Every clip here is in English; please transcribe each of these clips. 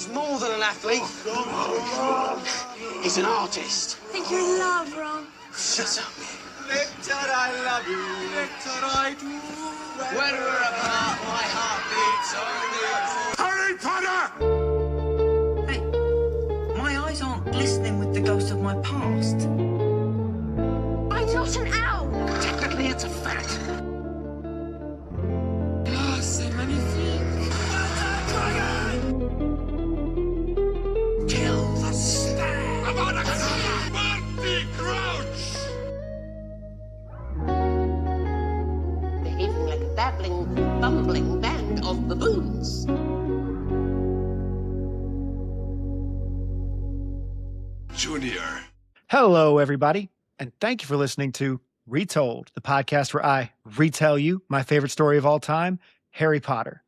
He's more than an athlete. He's an artist. I think you're in love, Ron. Shut up. Victor, I love you. Victor, I do. When we're apart, my heart beats only. Harry Potter! Hey, my eyes aren't glistening with the ghost of my past. I'm not an owl. Technically, it's a fact. Ah, c'est magnifique. Kill the stag. I'm on a Barty Crouch! Behaving like a babbling, bumbling band of baboons. Junior. Hello, everybody, and thank you for listening to Retold, the podcast where I retell you my favorite story of all time, Harry Potter.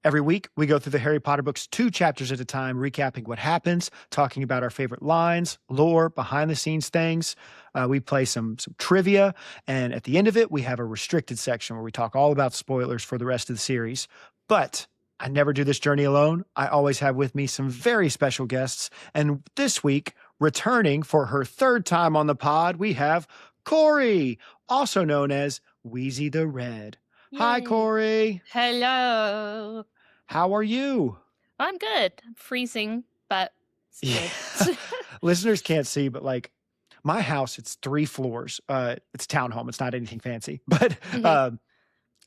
Every week, we go through the Harry Potter books 2 chapters at a time, recapping what happens, talking about our favorite lines, lore, behind-the-scenes things. We play some trivia, and at the end of it, we have a restricted section where we talk all about spoilers for the rest of the series. But I never do this journey alone. I always have with me some very special guests, and this week, returning for her 3rd time on the pod, we have Cory, also known as Wheezy the Red. Yay. Hi, Cory. Hello. How are you? I'm good. I'm freezing, but it's good. Listeners can't see, but like my house, it's 3 floors. It's a townhome. It's not anything fancy, but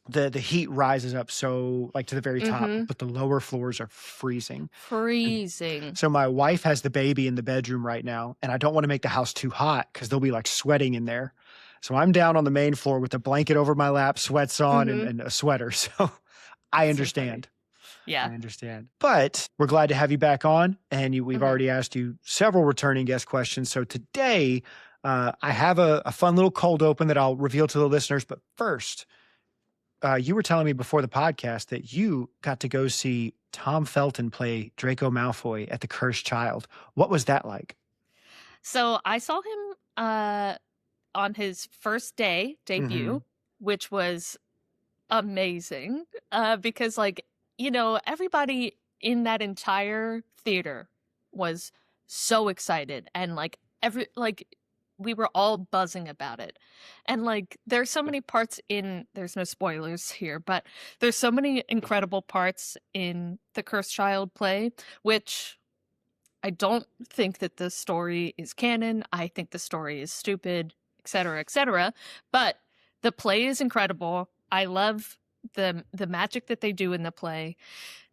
the heat rises up so like to the very top, but the lower floors are freezing. Freezing. So my wife has the baby in the bedroom right now, and I don't want to make the house too hot because they'll be like sweating in there. So I'm down on the main floor with a blanket over my lap, sweats on, and a sweater. So I understand. Yeah. I understand. But we're glad to have you back on. And we've already asked you several returning guest questions. So today I have a fun little cold open that I'll reveal to the listeners. But first, you were telling me before the podcast that you got to go see Tom Felton play Draco Malfoy at the Cursed Child. What was that like? So I saw him on his first debut, which was amazing because like, you know, everybody in that entire theater was so excited and like we were all buzzing about it. And like there's so many parts there's no spoilers here, but there's so many incredible parts in the Cursed Child play, which I don't think that the story is canon. I think the story is stupid, etc. But the play is incredible. I love the magic that they do in the play.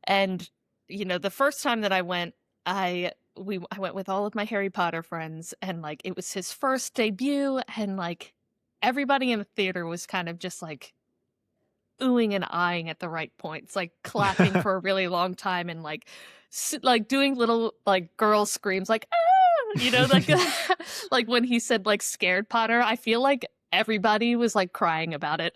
And you know, the first time that I went, I went with all of my Harry Potter friends, and like it was his first debut, and like everybody in the theater was kind of just like oohing and eyeing at the right points, like clapping for a really long time, and like doing little like girl screams like ah, you know, like like when he said like scared Potter, I feel like everybody was like crying about it.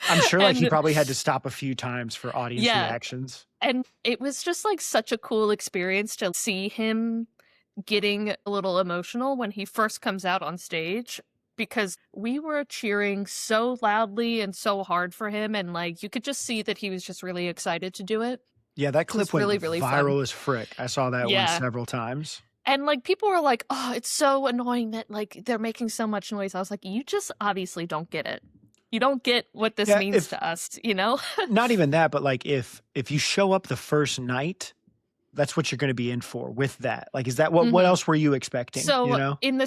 I'm sure like he probably had to stop a few times for audience reactions. And it was just like such a cool experience to see him getting a little emotional when he first comes out on stage, because we were cheering so loudly and so hard for him, and like you could just see that he was just really excited to do it. Yeah, that clip went really viral fun. as frick. I saw that one several times. And like people were like, oh, it's so annoying that like they're making so much noise. I was like, you just obviously don't get it. You don't get what this means to us, you know? Not even that, but like if you show up the first night, that's what you're going to be in for with that. Like, is that what else were you expecting? So you know? in the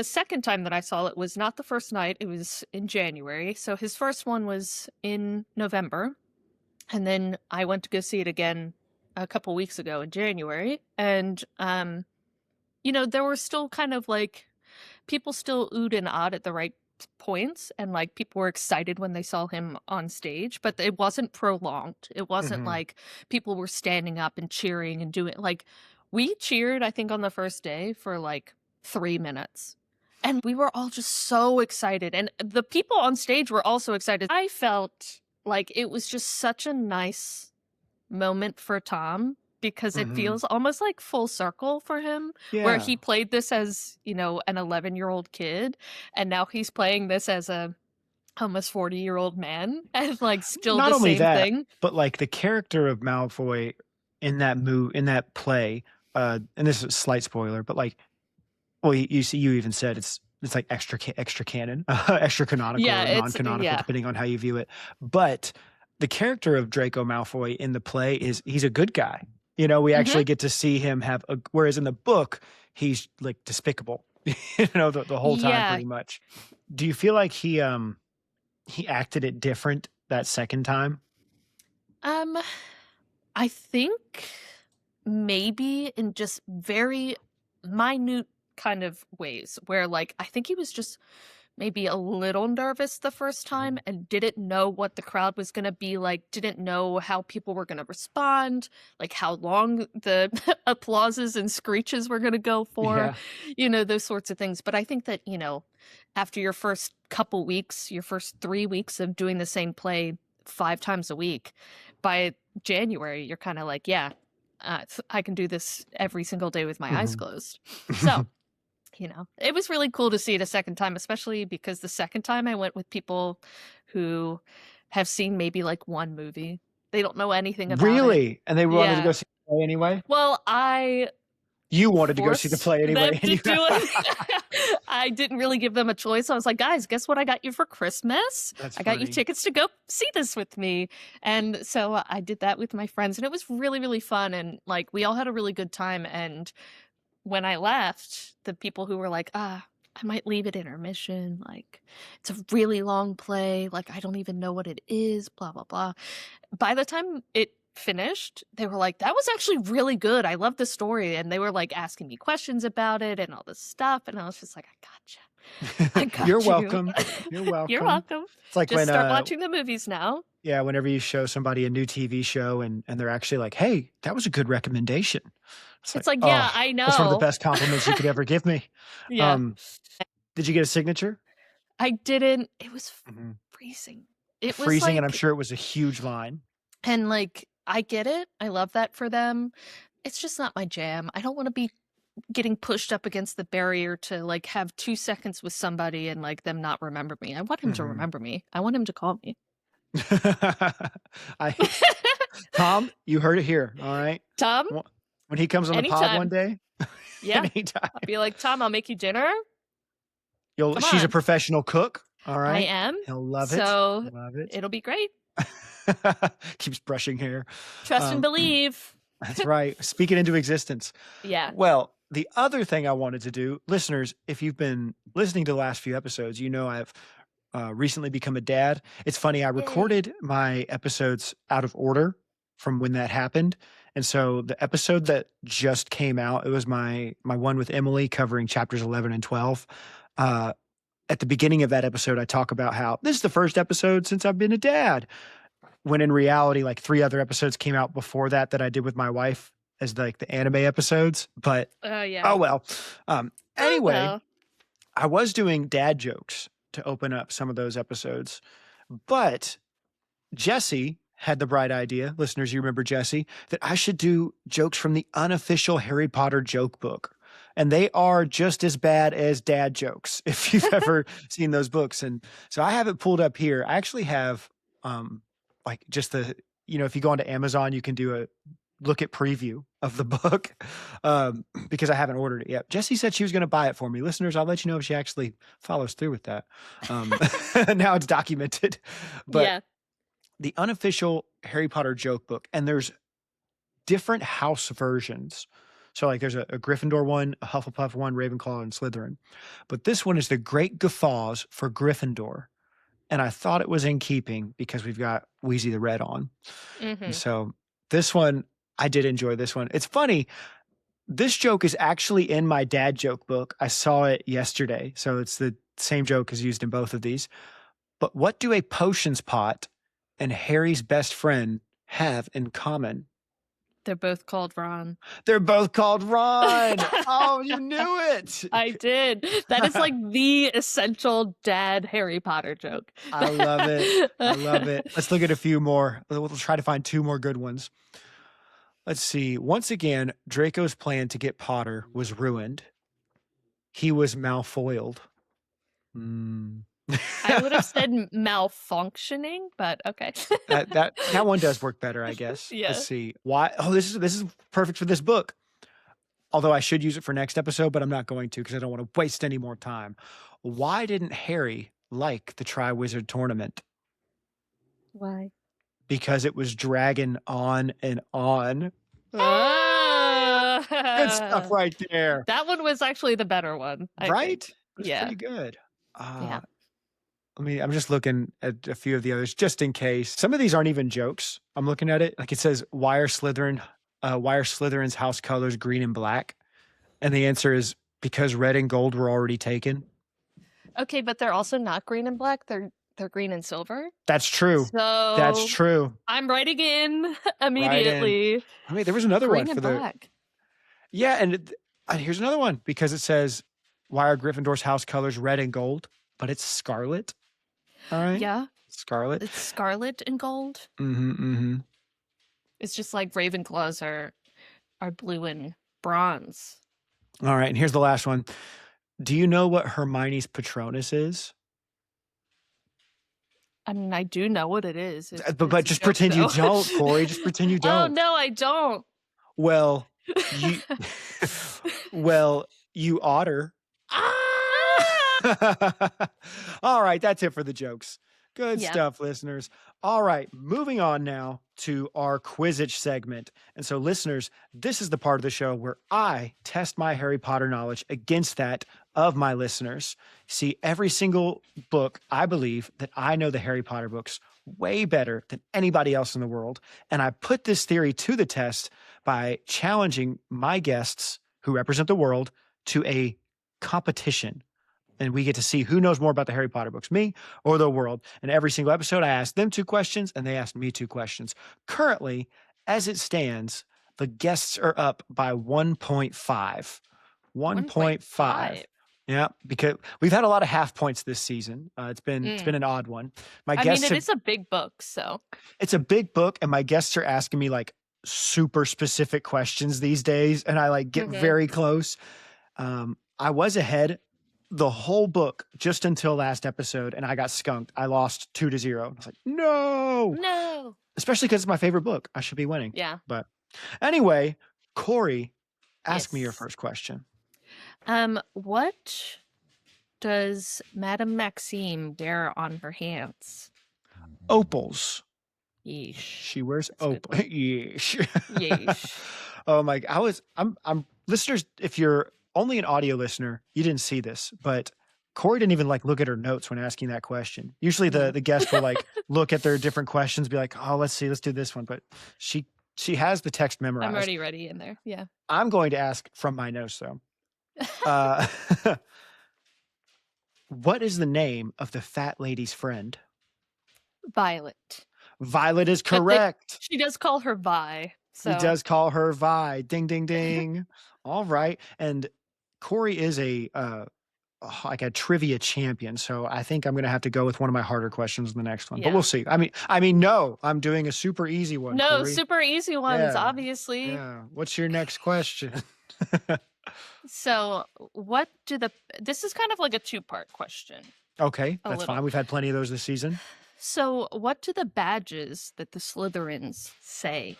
second time that I saw it was not the first night. It was in January. So his first one was in November. And then I went to go see it again a couple weeks ago in January. And, you know, there were still kind of like people still oohed and awed at the right points, and like people were excited when they saw him on stage, but it wasn't prolonged. It wasn't like people were standing up and cheering and doing like we cheered, I think, on the first day for like 3 minutes, and we were all just so excited, and the people on stage were also excited. I felt like it was just such a nice moment for Tom, because it feels almost like full circle for him, where he played this as, you know, an 11-year-old kid, and now he's playing this as a almost 40-year-old man, and like still Not the only same that, thing. but like the character of Malfoy in that play, and this is a slight spoiler, but like, well, you see, you even said it's like extra canon, extra canonical Yeah, or it's non-canonical, yeah. depending on how you view it. But the character of Draco Malfoy in the play he's a good guy. We Mm-hmm. actually get to see him whereas in the book, he's like despicable, the whole time Yeah. pretty much. Do you feel like he acted it different that second time? I think maybe in just very minute kind of ways where like I think he was just maybe a little nervous the first time and didn't know what the crowd was going to be like, didn't know how people were going to respond, like how long the applauses and screeches were going to go for, those sorts of things. But I think that, after your first couple weeks, your first 3 weeks of doing the same play 5 times a week, by January, you're kind of like, I can do this every single day with my eyes closed. So, it was really cool to see it a second time, especially because the second time I went with people who have seen maybe like one movie. They don't know anything about it. Really? And they wanted to go see the play anyway? Well, You wanted to go see the play anyway. Them to do it. I didn't really give them a choice. I was like, guys, guess what I got you for Christmas? I got you tickets to go see this with me. And so I did that with my friends, and it was really, really fun. And like, we all had a really good time. And when I left, the people who were like, I might leave at intermission. Like, it's a really long play. Like, I don't even know what it is, blah, blah, blah. By the time it finished, they were like, that was actually really good. I love the story. And they were like asking me questions about it and all this stuff. And I was just like, I gotcha. You're welcome. You're welcome. You're welcome. It's like just when start watching the movies now. Yeah, whenever you show somebody a new TV show and they're actually like, hey, that was a good recommendation. It's like, yeah, I know. That's one of the best compliments you could ever give me. Yeah. Did you get a signature? I didn't. It was freezing. It was freezing, like, and I'm sure it was a huge line. And like, I get it. I love that for them. It's just not my jam. I don't want to be getting pushed up against the barrier to like have 2 seconds with somebody and like them not remember me. I want him to remember me. I want him to call me. Tom, you heard it here. All right. Tom, when he comes on the pod one day. Yeah. Anytime. I'll be like, Tom, I'll make you dinner. She's a professional cook. All right. I am. He'll love it. So love it. It'll be great. Keeps brushing hair. Trust and believe. That's right. Speak it into existence. Yeah. Well, the other thing I wanted to do, listeners, if you've been listening to the last few episodes, I've recently become a dad. It's funny. I recorded my episodes out of order from when that happened. And so the episode that just came out, it was my one with Emily covering chapters 11 and 12. At the beginning of that episode, I talk about how this is the first episode since I've been a dad. When in reality, like 3 other episodes came out before that I did with my wife as like the anime episodes. But oh well. Anyway, I was doing dad jokes to open up some of those episodes, but Jesse had the bright idea, listeners, you remember Jesse, that I should do jokes from the unofficial Harry Potter joke book. And they are just as bad as dad jokes, if you've ever seen those books. And so I have it pulled up here. I actually have like just the, if you go onto Amazon, you can do a look at preview of the book because I haven't ordered it yet. Jessie said she was going to buy it for me. Listeners, I'll let you know if she actually follows through with that. Now it's documented. But the unofficial Harry Potter joke book, and there's different house versions. So like there's a Gryffindor one, a Hufflepuff one, Ravenclaw, and Slytherin. But this one is the Great Guffaws for Gryffindor. And I thought it was in keeping because we've got Weasley the Red on. And so this one, I did enjoy this one. It's funny. This joke is actually in my dad joke book. I saw it yesterday. So it's the same joke is used in both of these. But what do a potions pot and Harry's best friend have in common? They're both called Ron. They're both called Ron. Oh, you knew it. I did. That is like the essential dad Harry Potter joke. I love it. I love it. Let's look at a few more. We'll try to find 2 more good ones. Let's see. Once again, Draco's plan to get Potter was ruined. He was malfoiled. I would have said malfunctioning, but okay. that one does work better, I guess. Yeah. Let's see. Why? Oh, this is perfect for this book. Although I should use it for next episode, but I'm not going to because I don't want to waste any more time. Why didn't Harry like the Triwizard Tournament? Why? Because it was dragging on and on. Good stuff right there. That one was actually the better one. I Right? think. It was Yeah. pretty good. Yeah. I'm just looking at a few of the others just in case. Some of these aren't even jokes. I'm looking at it. Like it says, why are Slytherin's house colors green and black? And the answer is because red and gold were already taken. Okay, but they're also not green and black. They're green and silver. That's true. So That's true. I'm writing in immediately. I mean, there was another Green one for and the black. Yeah, and here's another one because it says why are Gryffindor's house colors red and gold, but it's scarlet. All right. Yeah, Scarlet. it's scarlet and gold. Mm-hmm. It's just like Ravenclaws are blue and bronze. All right, and here's the last one. Do you know what Hermione's Patronus is? I mean, I do know what it is. But It's a just joke, pretend you though. don't, Cory. Just pretend you Oh don't. no, I don't. Well, you, you otter. Ah! All right, that's it for the jokes. Good Yeah. stuff, listeners. All right, moving on now to our Quizzitch segment. And so, listeners, this is the part of the show where I test my Harry Potter knowledge against that of my listeners. See, every single book, I believe that I know the Harry Potter books way better than anybody else in the world. And I put this theory to the test by challenging my guests who represent the world to a competition. And we get to see who knows more about the Harry Potter books, me or the world. And every single episode, I ask them 2 questions and they ask me 2 questions. Currently, as it stands, the guests are up by 1.5. 1.5. Yeah, because we've had a lot of half points this season. It's been an odd one. I mean, it is a big book, so. It's a big book, and my guests are asking me like super specific questions these days, and I like get very close. I was ahead the whole book just until last episode, and I got skunked. I lost 2-0. I was like, no. Especially because it's my favorite book. I should be winning. Yeah. But anyway, Cory, ask me your Yes. first question. What does Madame Maxime wear on her hands? Opals. Yeesh. She wears That's a good opals. Yeesh. Yeesh. Oh my! I'm listeners. If you're only an audio listener, you didn't see this, but Cory didn't even like look at her notes when asking that question. Usually the guest will like look at their different questions, be like, oh, let's do this one. But she has the text memorized. I'm already ready in there. Yeah. I'm going to ask from my notes though. What is the name of the fat lady's friend? Violet. Violet is But they- correct. She does call her Vi. So. He does call her Vi. Ding, ding, ding. All right. And Cory is like a trivia champion. So I think I'm going to have to go with one of my harder questions in the next one, but Yeah. we'll see. I mean, no, I'm doing a super easy one. No, Cory. super easy ones, Yeah. obviously. Yeah. What's your next question? So, this is kind of like a 2-part question. Okay. A That's little. fine. We've had plenty of those this season. So, what do the badges that the Slytherins say?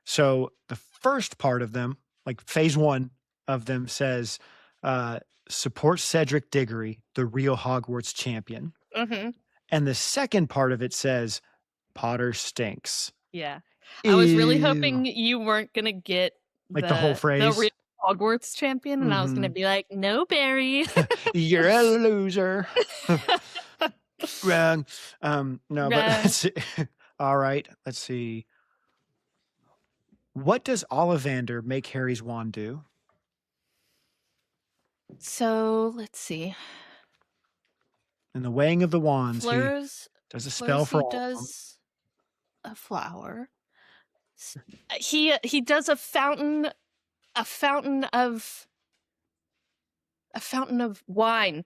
So the first part of them, like phase 1 of them says, support Cedric Diggory, the real Hogwarts champion. Mm-hmm. And the second part of it says, Potter stinks. Yeah. I was really Ew. hoping you weren't going to get Like the whole phrase? the real Hogwarts champion. And I was going to Mhm. be like, no, Barry. You're a loser. Wrong. No, but Wrong. all right. Let's see. What does Ollivander make Harry's wand do? So, let's see. In the weighing of the wands, he Fleurs. does a spell for he all of them. does a flower. He does a fountain of wine.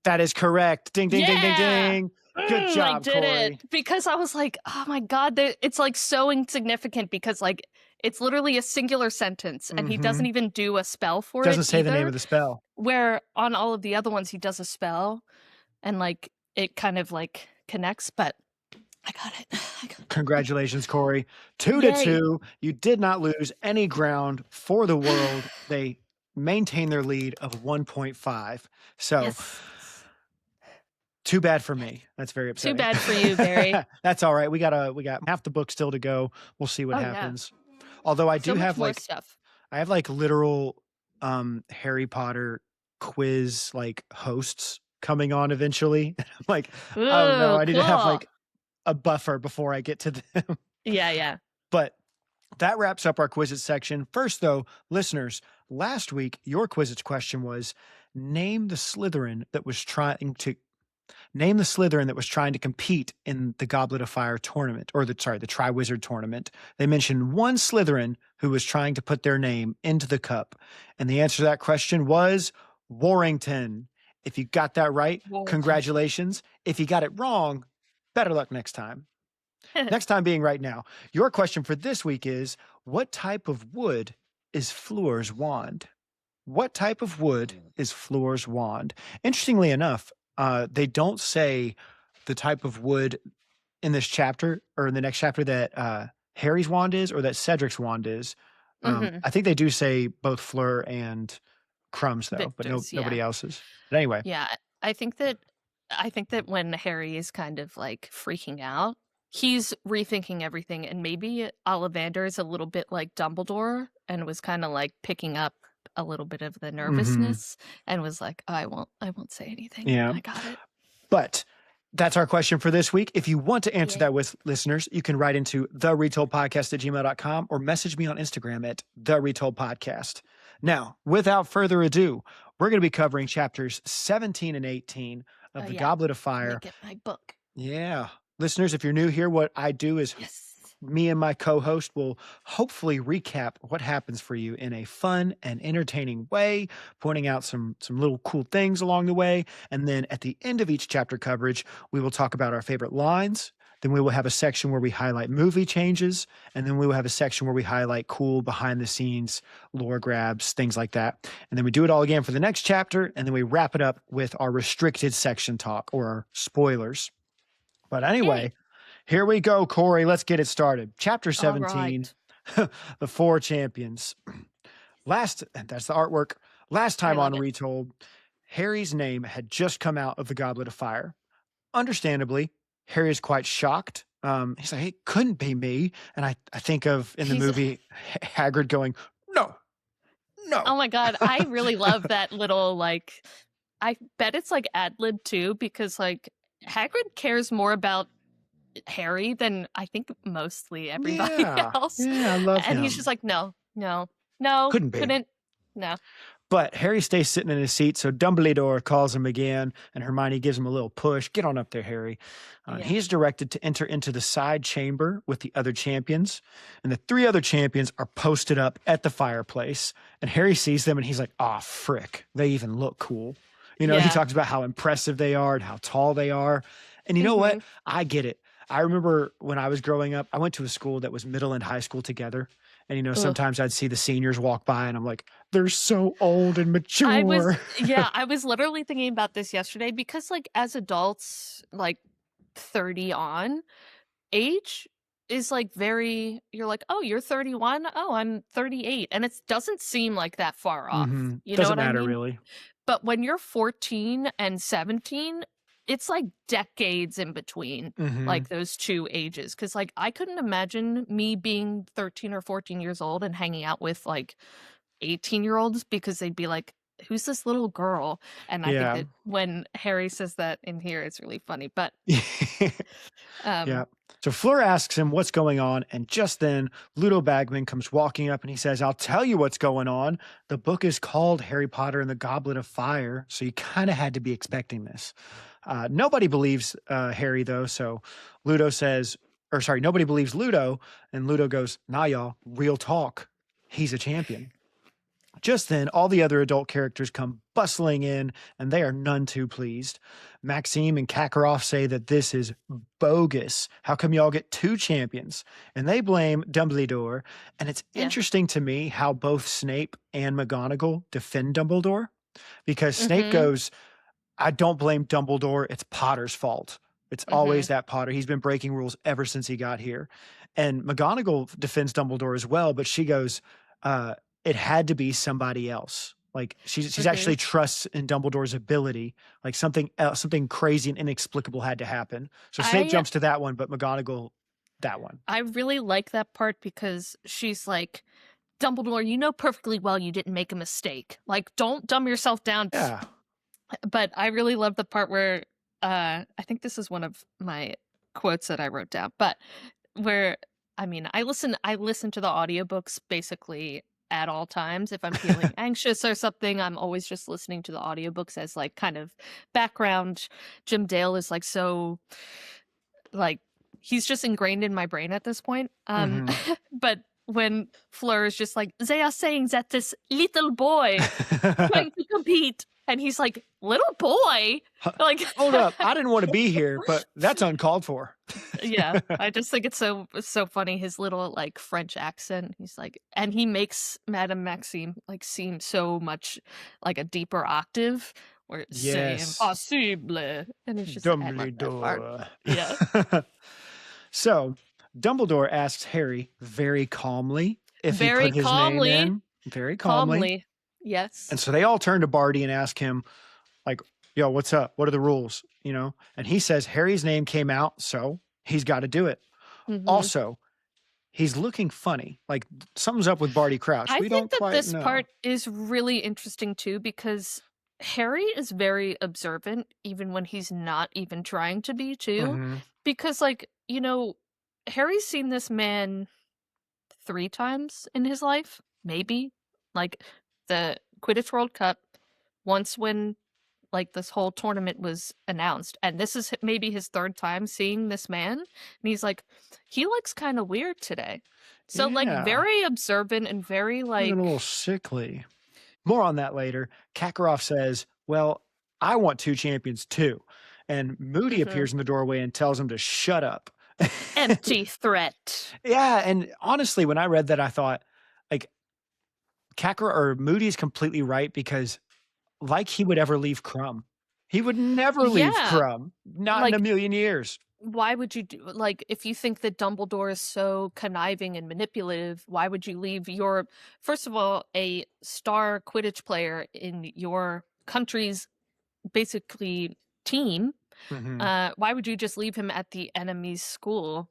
That is correct. Ding, ding, ding, ding, Yeah! ding. Good job, I did Cory. it because I was like, oh my god, it's like so insignificant because like it's literally a singular sentence and he doesn't even do a spell for Doesn't it say the name either, of the spell. where on all of the other ones he does a spell and like it kind of like connects, but I got it. Congratulations, Cory. 2-2. Yay. You did not lose any ground for the world. They maintain their lead of 1.5. So Yes. too bad for me. That's very upsetting. Too bad for you, Barry. That's all right. We got half the book still to go. We'll see what Oh, yeah. happens. Although I do So much have more like stuff. I have like literal Harry Potter quiz like hosts coming on eventually. I'm like, oh no, Ooh, I need to have cool. like a buffer before I get to them. Yeah. But that wraps up our Quizzitch section. First, though, listeners, last week your Quizzitch question was name the Slytherin that was trying to compete in the Goblet of Fire tournament, or the Triwizard tournament. They mentioned one Slytherin who was trying to put their name into the cup. And the answer to that question was Warrington. If you got that right, congratulations. If you got it wrong, better luck next time. Next time being right now. Your question for this week is, what type of wood is Fleur's wand? What type of wood is Fleur's wand? Interestingly enough, they don't say the type of wood in this chapter or in the next chapter that Harry's wand is or that Cedric's wand is. I think they do say both Fleur and Crumbs, though, but nobody else's. But anyway. Yeah, I think that when Harry is kind of like freaking out, he's rethinking everything, and maybe Ollivander is a little bit like Dumbledore and was kind of like picking up a little bit of the nervousness and was like, oh, I won't say anything. Yeah. I got it. But that's our question for this week. If you want to answer that with listeners, you can write into theretoldpodcast@gmail.com or message me on Instagram at theretoldpodcast. Now, without further ado, we're going to be covering chapters 17 and 18 of the Goblet of Fire. Let me get my book. Yeah. Listeners, if you're new here, what I do is me and my co-host will hopefully recap what happens for you in a fun and entertaining way, pointing out some little cool things along the way. And then at the end of each chapter coverage, we will talk about our favorite lines. Then we will have a section where we highlight movie changes. And then we will have a section where we highlight cool behind the scenes lore grabs, things like that. And then we do it all again for the next chapter. And then we wrap it up with our restricted section talk or our spoilers. But anyway, here we go, Cory. Let's get it started. Chapter 17, The Four Champions. That's the artwork. Last time on Retold, Harry's name had just come out of the Goblet of Fire. Understandably, Harry is quite shocked. He's like, it couldn't be me. And I think of in the movie Hagrid going, no. Oh my God. I really love that little, like, I bet it's like ad-lib too, because like Hagrid cares more about Harry than I think mostly everybody else. Yeah, I love him. And he's just like, no. Couldn't. No. But Harry stays sitting in his seat, so Dumbledore calls him again, and Hermione gives him a little push. Get on up there, Harry. He's directed to enter into the side chamber with the other champions, and the three other champions are posted up at the fireplace, and Harry sees them, and he's like, oh, frick, they even look cool. He talks about how impressive they are and how tall they are. And you know what? I get it. I remember when I was growing up, I went to a school that was middle and high school together. And, sometimes I'd see the seniors walk by and I'm like, they're so old and mature. I was literally thinking about this yesterday because like as adults, like 30 on, age is like you're like, oh, you're 31? Oh, I'm 38. And it doesn't seem like that far off. You Doesn't know what matter I mean? really. But when you're 14 and 17, it's like decades in between like those two ages. Cause like I couldn't imagine me being 13 or 14 years old and hanging out with like 18-year-olds because they'd be like, who's this little girl? And I think that when Harry says that in here, it's really funny. But So Fleur asks him what's going on, and just then Ludo Bagman comes walking up and he says, I'll tell you what's going on. The book is called Harry Potter and the Goblet of Fire, so you kind of had to be expecting this. Nobody believes Harry, though, so nobody believes Ludo, and Ludo goes, nah, y'all, real talk. He's a champion. Just then, all the other adult characters come bustling in, and they are none too pleased. Maxime and Kakarov say that this is bogus. How come y'all get two champions? And they blame Dumbledore. And it's interesting to me how both Snape and McGonagall defend Dumbledore. Because Snape goes, I don't blame Dumbledore. It's Potter's fault. It's always that Potter. He's been breaking rules ever since he got here. And McGonagall defends Dumbledore as well, but she goes, it had to be somebody else. Like she's actually trusts in Dumbledore's ability. Like something else, something crazy and inexplicable had to happen. So Snape jumps to that one, but McGonagall, that one. I really like that part because she's like, Dumbledore, you know perfectly well you didn't make a mistake. Like, don't dumb yourself down. Yeah. But I really love the part where, I think this is one of my quotes that I wrote down, but where, I mean, I listen to the audiobooks basically at all times. If I'm feeling anxious or something, I'm always just listening to the audiobooks as like kind of background. Jim Dale is like so like he's just ingrained in my brain at this point. But when Fleur is just like, they are saying that this little boy trying to compete, and he's like, little boy? Like, hold up, I didn't want to be here, but that's uncalled for. Yeah, I just think it's so funny, his little like French accent. He's like, and he makes Madame Maxime like seem so much like a deeper octave, where it's impossible, and it's just I love that part. Yeah. So Dumbledore asks Harry very calmly if he put his name in. Very calmly. Yes. And so they all turn to Barty and ask him, like, yo, what's up? What are the rules? You know? And he says Harry's name came out, so he's got to do it. Also, he's looking funny. Like, something's up with Barty Crouch. I think that this part is really interesting, too, because Harry is very observant, even when he's not even trying to be, too. Because, like, you know, Harry's seen this man 3 times in his life, maybe. Like, the Quidditch World Cup, once when like this whole tournament was announced, and this is maybe his 3rd time seeing this man, and he's like, he looks kind of weird today. So like very observant and very like a little sickly. More on that later. Kakarot says, well, I want 2 champions too. And Moody appears in the doorway and tells him to shut up. Empty threat. Yeah, and honestly, when I read that, I thought, like, Moody's completely right, because like he would ever leave Crumb. He would never leave Crumb. Not like, in a million years. Why would you do, like, if you think that Dumbledore is so conniving and manipulative, why would you leave your, first of all, a star Quidditch player in your country's basically team? Why would you just leave him at the enemy's school?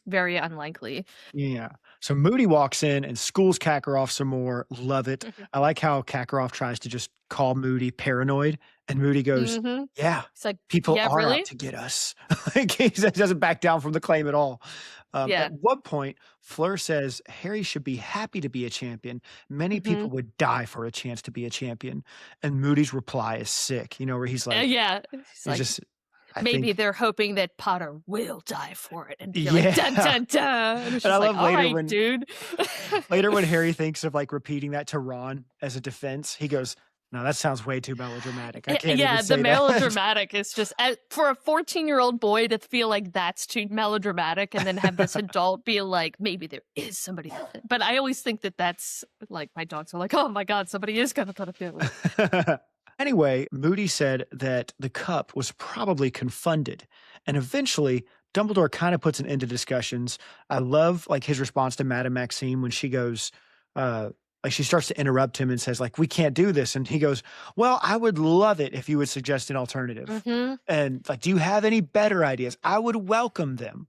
Very unlikely. Yeah. So Moody walks in and schools Kakarot some more. Love it. I like how Kakarot tries to just call Moody paranoid, and Moody goes, yeah, it's like, people are out to get us. Like, he doesn't back down from the claim at all. At one point, Fleur says Harry should be happy to be a champion. Many people would die for a chance to be a champion. And Moody's reply is sick, you know, where he's like, he's like, just, maybe they're hoping that Potter will die for it, and be like, dun dun dun. And it's just I like, love later when, dude. Later when Harry thinks of like repeating that to Ron as a defense, he goes, "No, that sounds way too melodramatic. I can't even say the that." melodramatic is just for a 14-year-old boy to feel like that's too melodramatic, and then have this adult be like, maybe there is somebody. But I always think that that's like, my dogs are like, oh my god, somebody is gonna put a feeling. Anyway, Moody said that the cup was probably confunded, and eventually Dumbledore kind of puts an end to discussions. I love like his response to Madame Maxime when she goes, like she starts to interrupt him and says like, we can't do this. And he goes, well, I would love it if you would suggest an alternative. And like, do you have any better ideas? I would welcome them.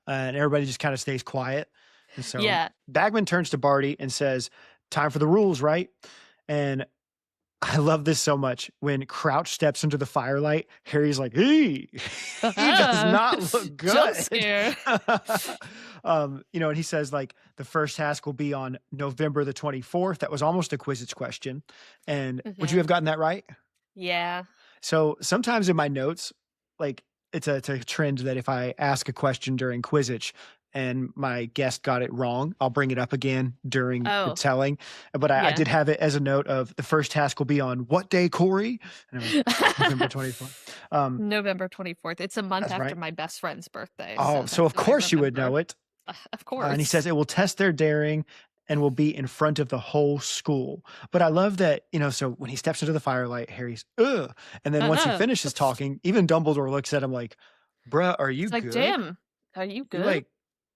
And everybody just kind of stays quiet. And so Bagman turns to Barty and says, time for the rules, right? And I love this so much. When Crouch steps into the firelight, Harry's like, hey, he does not look good. Jump scare. You know, and he says like the first task will be on November the 24th. That was almost a Quizzitch question. And would you have gotten that right? Yeah. So sometimes in my notes, like it's a trend that if I ask a question during Quizzitch and my guest got it wrong, I'll bring it up again during the telling. But I did have it as a note of the first task will be on what day, Cory? And it was November 24th. November 24th. It's a month after my best friend's birthday. Oh, so of course you would know it. Of course. And he says it will test their daring and will be in front of the whole school. But I love that, so when he steps into the firelight, Harry's, ugh. And then once he finishes talking, even Dumbledore looks at him like, bruh, are you It's like, good? damn, are you good?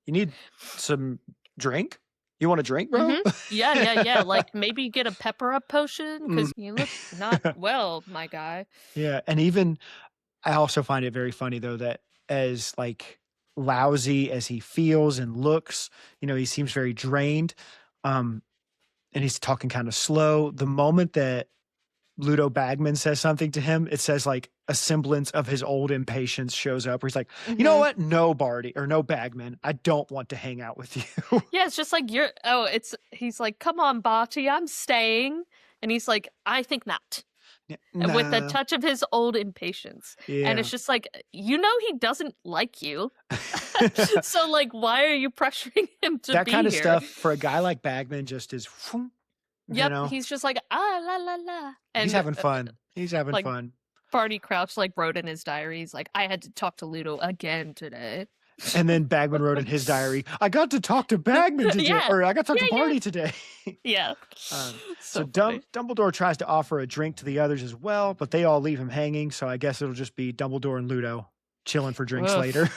You need some drink? You want a drink, bro? Yeah. Like maybe get a pepper up potion because you look not well, my guy. Yeah. And even I also find it very funny though that as like lousy as he feels and looks, he seems very drained. And he's talking kind of slow. The moment that Ludo Bagman says something to him, it says like a semblance of his old impatience shows up where he's like, you know what? No, Barty or no Bagman. I don't want to hang out with you. Yeah, it's just like he's like, come on, Barty, I'm staying. And he's like, I think not. Yeah, With the nah. touch of his old impatience. Yeah. And it's just like, he doesn't like you. So like, why are you pressuring him to that be kind of here? stuff for a guy like Bagman just is, Yep, he's just like, la la la. And he's having fun. He's having like, fun. Barty Crouch like wrote in his diary, he's like, I had to talk to Ludo again today. And then Bagman wrote in his diary, I got to talk to Bagman today, Yeah. or I got to talk to Barty today. Yeah. So funny. Dumbledore tries to offer a drink to the others as well, but they all leave him hanging. So I guess it'll just be Dumbledore and Ludo chilling for drinks Oof. later.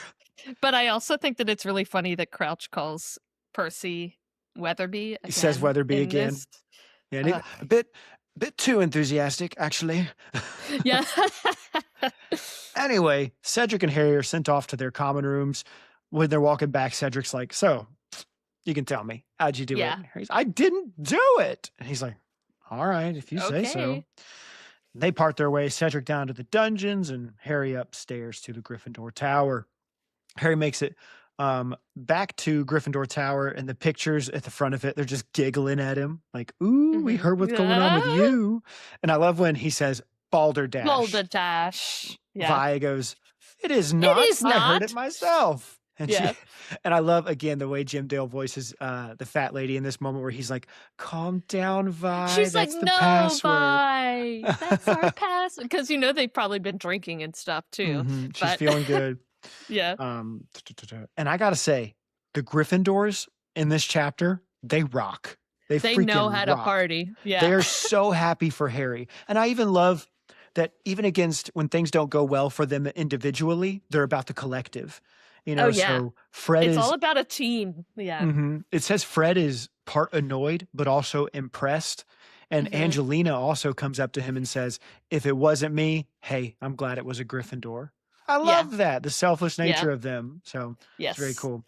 But I also think that it's really funny that Crouch calls Percy Weatherby again. He says Weatherby in again. this. Yeah, and a bit too enthusiastic, actually. Yeah. Anyway, Cedric and Harry are sent off to their common rooms. When they're walking back, Cedric's like, so, you can tell me, how'd you do it? Yeah. And Harry's, I didn't do it. And he's like, all right, if you say so. Okay. They part their way, Cedric down to the dungeons and Harry upstairs to the Gryffindor Tower. Harry makes it back to Gryffindor Tower, and the pictures at the front of it, they're just giggling at him. Like, ooh, we heard what's going on with you. And I love when he says, Balderdash. Balderdash. Yeah. Vi goes, it is not. is I heard not. it myself. And Yeah. and I love, again, the way Jim Dale voices the fat lady in this moment where he's like, calm down, Vi. She's That's like, the no, password. Vi. That's our password. Because, they've probably been drinking and stuff too. Mhm, she's But- feeling good. Yeah. And I got to say, the Gryffindors in this chapter, they rock. They They freaking know how to rock. party. Yeah. They are so happy for Harry. And I even love that even against when things don't go well for them individually, they're about the collective. Oh, yeah. So Fred It's is all about a team. Yeah. Mhm. It says Fred is part annoyed, but also impressed. And Mhm. Angelina also comes up to him and says, if it wasn't me, hey, I'm glad it was a Gryffindor. I love that, the selfless nature of them. So Yes. it's very cool.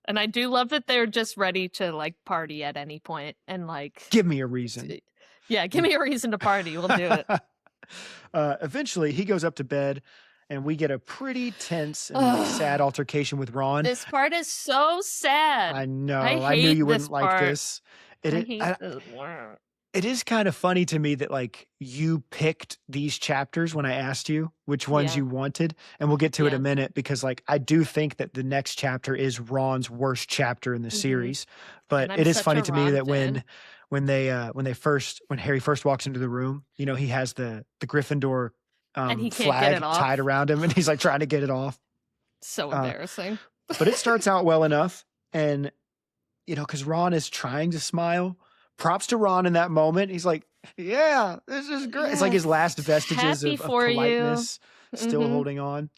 And I do love that they're just ready to like party at any point and like, Give me a reason. yeah, give me a reason to party. We'll do it. Eventually, he goes up to bed, and we get a pretty tense and like, sad altercation with Ron. This part is so sad. I know. I I knew hate you wouldn't this like part. this. I It, hate I, this. it is kind of funny to me that like you picked these chapters when I asked you which ones Yeah. you wanted, and we'll get to it in Yeah. a minute because like I do think that the next chapter is Ron's worst chapter in the series. But And I'm it is such funny a to me Ron that fan. when Harry first walks into the room, he has the Gryffindor And he can't get flag it off. tied around him, and he's like trying to get it off. So embarrassing. But it starts out well enough, and because Ron is trying to smile. Props to Ron in that moment. He's like, yeah, this is great. It's like his last vestiges Happy of for you. politeness still Mhm. holding on.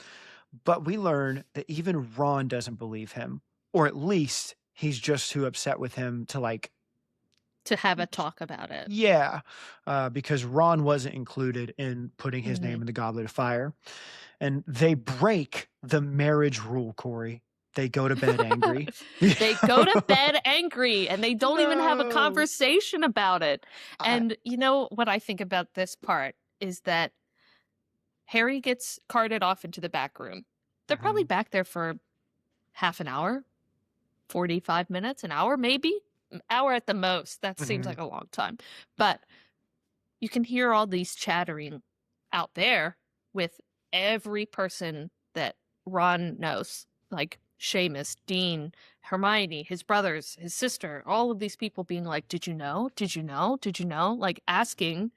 But we learn that even Ron doesn't believe him, or at least he's just too upset with him to like, To have a talk about it. yeah, because Ron wasn't included in putting his Mm-hmm. name in the Goblet of Fire. And they break the marriage rule, Corey. They go to bed angry. They go to bed angry and they don't even have a No. conversation about it. I- And you know what I think about this part is that Harry gets carted off into the back room. They're probably back there for half an hour, 45 minutes, an hour maybe, an hour at the most. That seems Mhm. like a long time. But you can hear all these chattering out there with every person that Ron knows, like Seamus, Dean, Hermione, his brothers, his sister, all of these people being like, did you know? Did you know? Did you know? Like asking,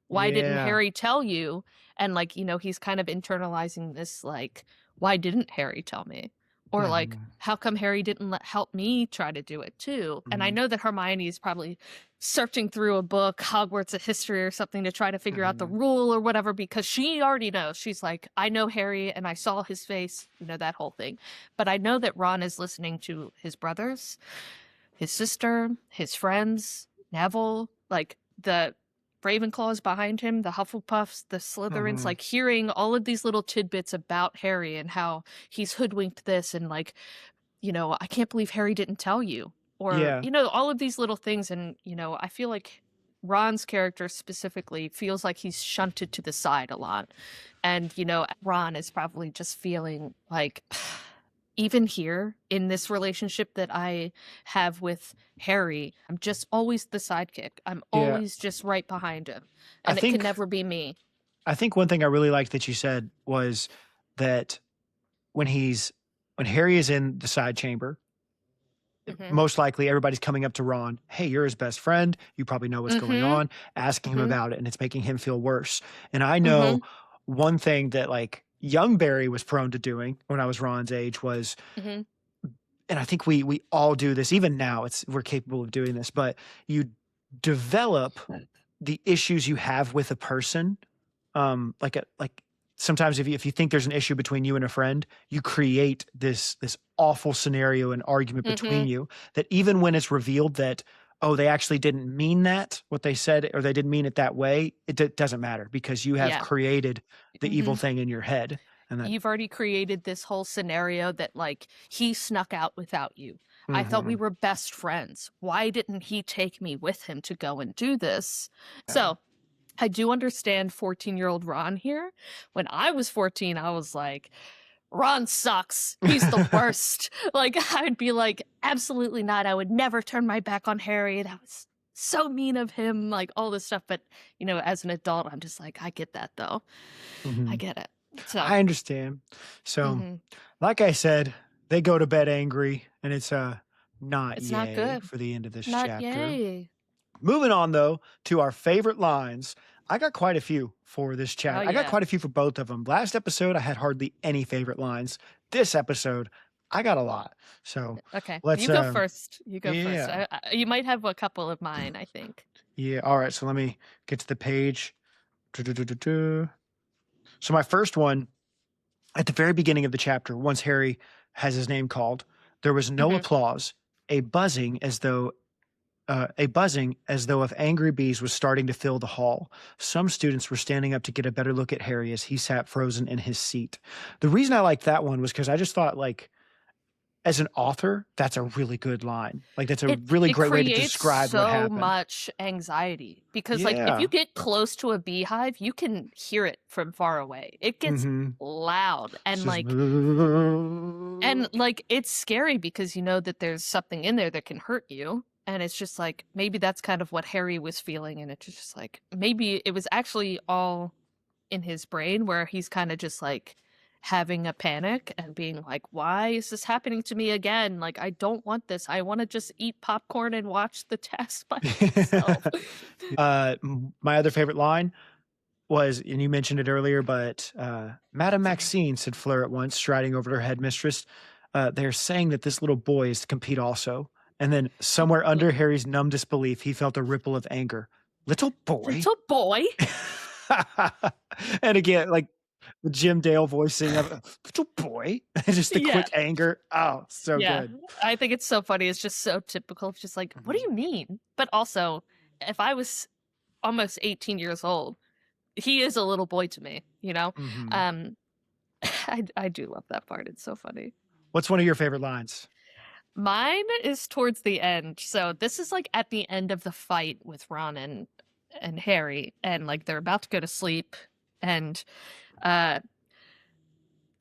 why didn't Yeah. Harry tell you? And like, he's kind of internalizing this, like, why didn't Harry tell me? Or like, how come Harry didn't help me try to do it too? And I know that Hermione is probably searching through a book, Hogwarts, a history or something, to try to figure out the rule or whatever, because she already knows. She's like, I know Harry and I saw his face, that whole thing. But I know that Ron is listening to his brothers, his sister, his friends, Neville, like the Ravenclaws behind him, the Hufflepuffs, the Slytherins, like hearing all of these little tidbits about Harry and how he's hoodwinked this and like, I can't believe Harry didn't tell you. Or, all of these little things. And, I feel like Ron's character specifically feels like he's shunted to the side a lot. And, Ron is probably just feeling like, even here in this relationship that I have with Harry, I'm just always the sidekick. I'm always just right behind him. And it can never be me. I think one thing I really liked that you said was that when Harry is in the side chamber, most likely everybody's coming up to Ron. Hey, you're his best friend. You probably know what's going on, asking him about it. And it's making him feel worse. And I know one thing that like young Barry was prone to doing when I was Ron's age was, and I think we all do this, even now we're capable of doing this, but you develop the issues you have with a person. Like sometimes if you think there's an issue between you and a friend, you create this awful scenario and argument between you that even when it's revealed that, oh, they actually didn't mean that, what they said, or they didn't mean it that way, it doesn't matter because you have created the evil thing in your head. And you've already created this whole scenario that like he snuck out without you. I thought we were best friends. Why didn't he take me with him to go and do this? So I do understand 14-year-old Ron here. When I was 14, I was like, Ron sucks. He's the worst. Like, I'd be like, absolutely not. I would never turn my back on Harry. That was so mean of him, like all this stuff. But, as an adult, I'm just like, I get that, though. I get it. So I understand. So, like I said, they go to bed angry, and it's not good for the end of this chapter. Yay. Moving on, though, to our favorite lines. I got quite a few for this chapter. I got quite a few for both of them. Last episode, I had hardly any favorite lines. This episode, I got a lot. So okay, let's you go first. You go first. You might have a couple of mine, I think. Yeah. All right. So let me get to the page. So my first one, at the very beginning of the chapter, once Harry has his name called, there was no applause, a buzzing as though of angry bees was starting to fill the hall. Some students were standing up to get a better look at Harry as he sat frozen in his seat. The reason I liked that one was because I just thought, like, as an author, that's a really good line. Like, that's a really great way to describe what happened. So much anxiety because, like, if you get close to a beehive, you can hear it from far away. It gets loud and like it's scary because you know that there's something in there that can hurt you. And it's just like, maybe that's kind of what Harry was feeling. And it's just like, maybe it was actually all in his brain where he's kind of just like having a panic and being like, why is this happening to me again? Like, I don't want this. I want to just eat popcorn and watch the test by myself. My other favorite line was, and you mentioned it earlier, but Madame Maxine, said Fleur at once, striding over to her headmistress. They're saying that this little boy is to compete also. And then somewhere under Harry's numb disbelief, he felt a ripple of anger. Little boy? Little boy? And again, like the Jim Dale voicing of little boy. Just the quick anger. Oh, so good. I think it's so funny. It's just so typical. It's just like, what do you mean? But also, if I was almost 18 years old, he is a little boy to me, I do love that part. It's so funny. What's one of your favorite lines? Mine is towards the end. So this is like at the end of the fight with Ron and Harry, and like they're about to go to sleep, and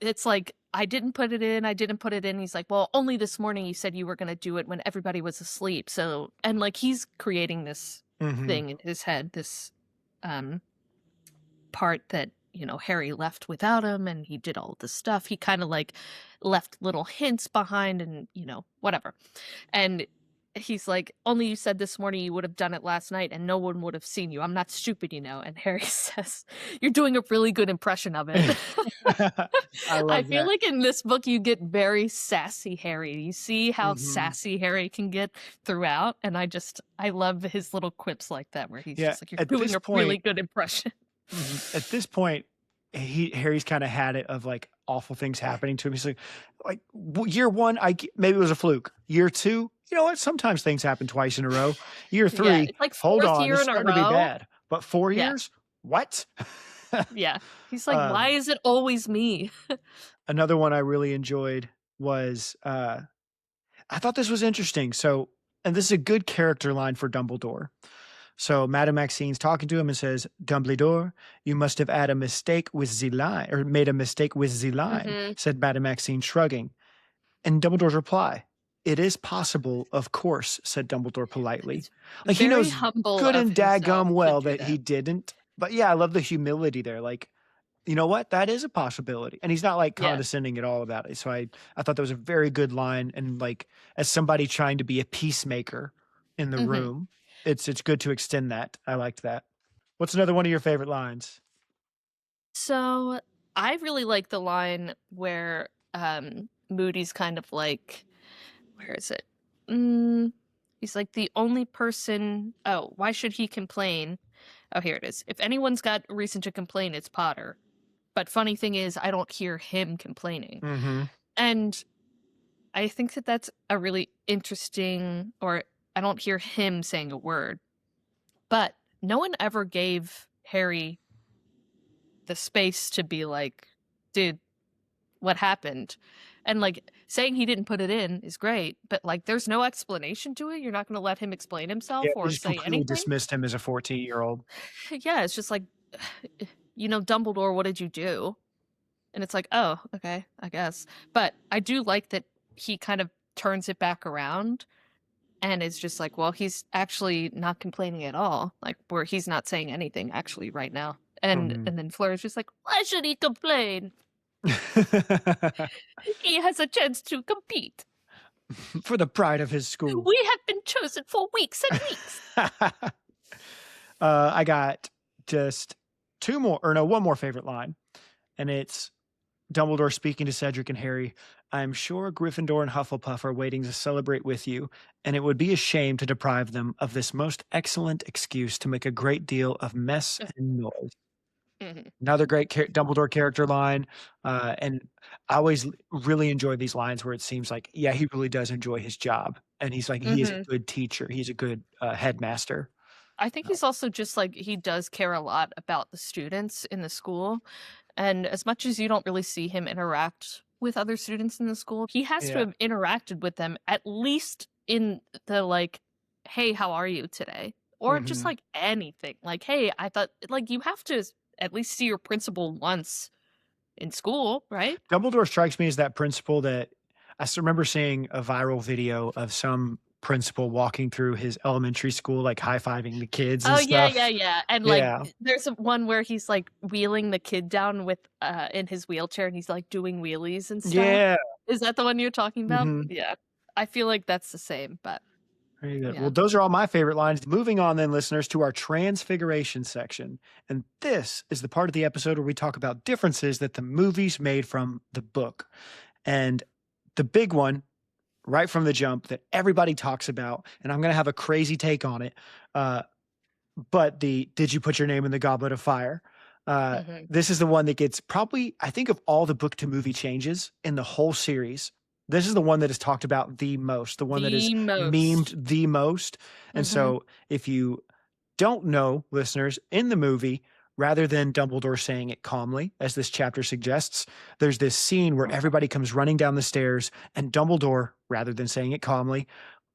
it's like, I didn't put it in. He's like, well, only this morning you said you were going to do it when everybody was asleep. So, and like he's creating this thing in his head, this part that, Harry left without him and he did all this stuff. He kind of like left little hints behind and, whatever. And he's like, only you said this morning you would have done it last night and no one would have seen you. I'm not stupid, you know. And Harry says, you're doing a really good impression of it. I love I feel that. like in this book you get very sassy Harry. You see how sassy Harry can get throughout. And I love his little quips like that where he's Yeah, just like, you're at doing this a really point- good impression. At this point, Harry's kind of had it of like awful things happening to him. He's like year one, maybe it was a fluke. Year two, you know what? Sometimes things happen twice in a row. Year three, Yeah, it's like hold fourth on, year this is in a starting to be row. bad. But 4 Yeah. years, what? Yeah. He's like, why is it always me? Another one I really enjoyed was I thought this was interesting. So, and this is a good character line for Dumbledore. So Madame Maxine's talking to him and says, Dumbledore, you must have had a mistake with the line, or made a mistake with the line, said Madame Maxine, shrugging. And Dumbledore's reply, it is possible, of course, said Dumbledore politely. Like he Very knows humble good of and daggum himself to well do that he didn't. But yeah, I love the humility there. Like, you know what? That is a possibility. And he's not like Yeah. condescending at all about it. So I thought that was a very good line. And like, as somebody trying to be a peacemaker in the room, it's good to extend that. I liked that. What's another one of your favorite lines? So I really like the line where Moody's kind of like, where is it? He's like, the only person, why should he complain? Oh, here it is. If anyone's got a reason to complain, it's Potter. But funny thing is, I don't hear him complaining. And I think that that's a really interesting, or I don't hear him saying a word. But no one ever gave Harry the space to be like, dude, what happened? And like saying he didn't put it in is great, but like there's no explanation to it. You're not going to let him explain himself Yeah, or he just say completely anything. dismissed him as a 14-year-old. Yeah, it's just like, you know, Dumbledore, what did you do? And it's like, oh, okay, I guess. But I do like that he kind of turns it back around and it's just like, well, he's actually not complaining at all. Like, where he's not saying anything actually right now. And and then Fleur's just like, why should he complain? He has a chance to compete. For the pride of his school. We have been chosen for weeks and weeks. I got just one more favorite line. And it's Dumbledore speaking to Cedric and Harry. I'm sure Gryffindor and Hufflepuff are waiting to celebrate with you, and it would be a shame to deprive them of this most excellent excuse to make a great deal of mess and noise. Another great Dumbledore character line. And I always really enjoy these lines where it seems like, yeah, he really does enjoy his job. And he's like, he is a good teacher. He's a good headmaster. I think he's also just like, he does care a lot about the students in the school. And as much as you don't really see him interact with other students in the school, he has to have interacted with them at least in the like, hey, how are you today? Or just like anything. Like, hey, I thought, like, you have to at least see your principal once in school, right? Dumbledore strikes me as that principal that I still remember seeing a viral video of some principal walking through his elementary school, like high-fiving the kids and stuff. Yeah. And like, there's one where he's like wheeling the kid down with in his wheelchair, and he's like doing wheelies and stuff. Yeah. Is that the one you're talking about? Yeah. I feel like that's the same, but Very good. yeah. Well, those are all my favorite lines. Moving on then, listeners, to our Transfiguration section. And this is the part of the episode where we talk about differences that the movies made from the book. And the big one, right from the jump, that everybody talks about, and I'm going to have a crazy take on it, but did you put your name in the Goblet of Fire? This is the one that gets probably, I think, of all the book to movie changes in the whole series, this is the one that is talked about the most, the one that is memed the most. And so if you don't know, listeners, in the movie, rather than Dumbledore saying it calmly, as this chapter suggests, there's this scene where everybody comes running down the stairs, and Dumbledore, rather than saying it calmly,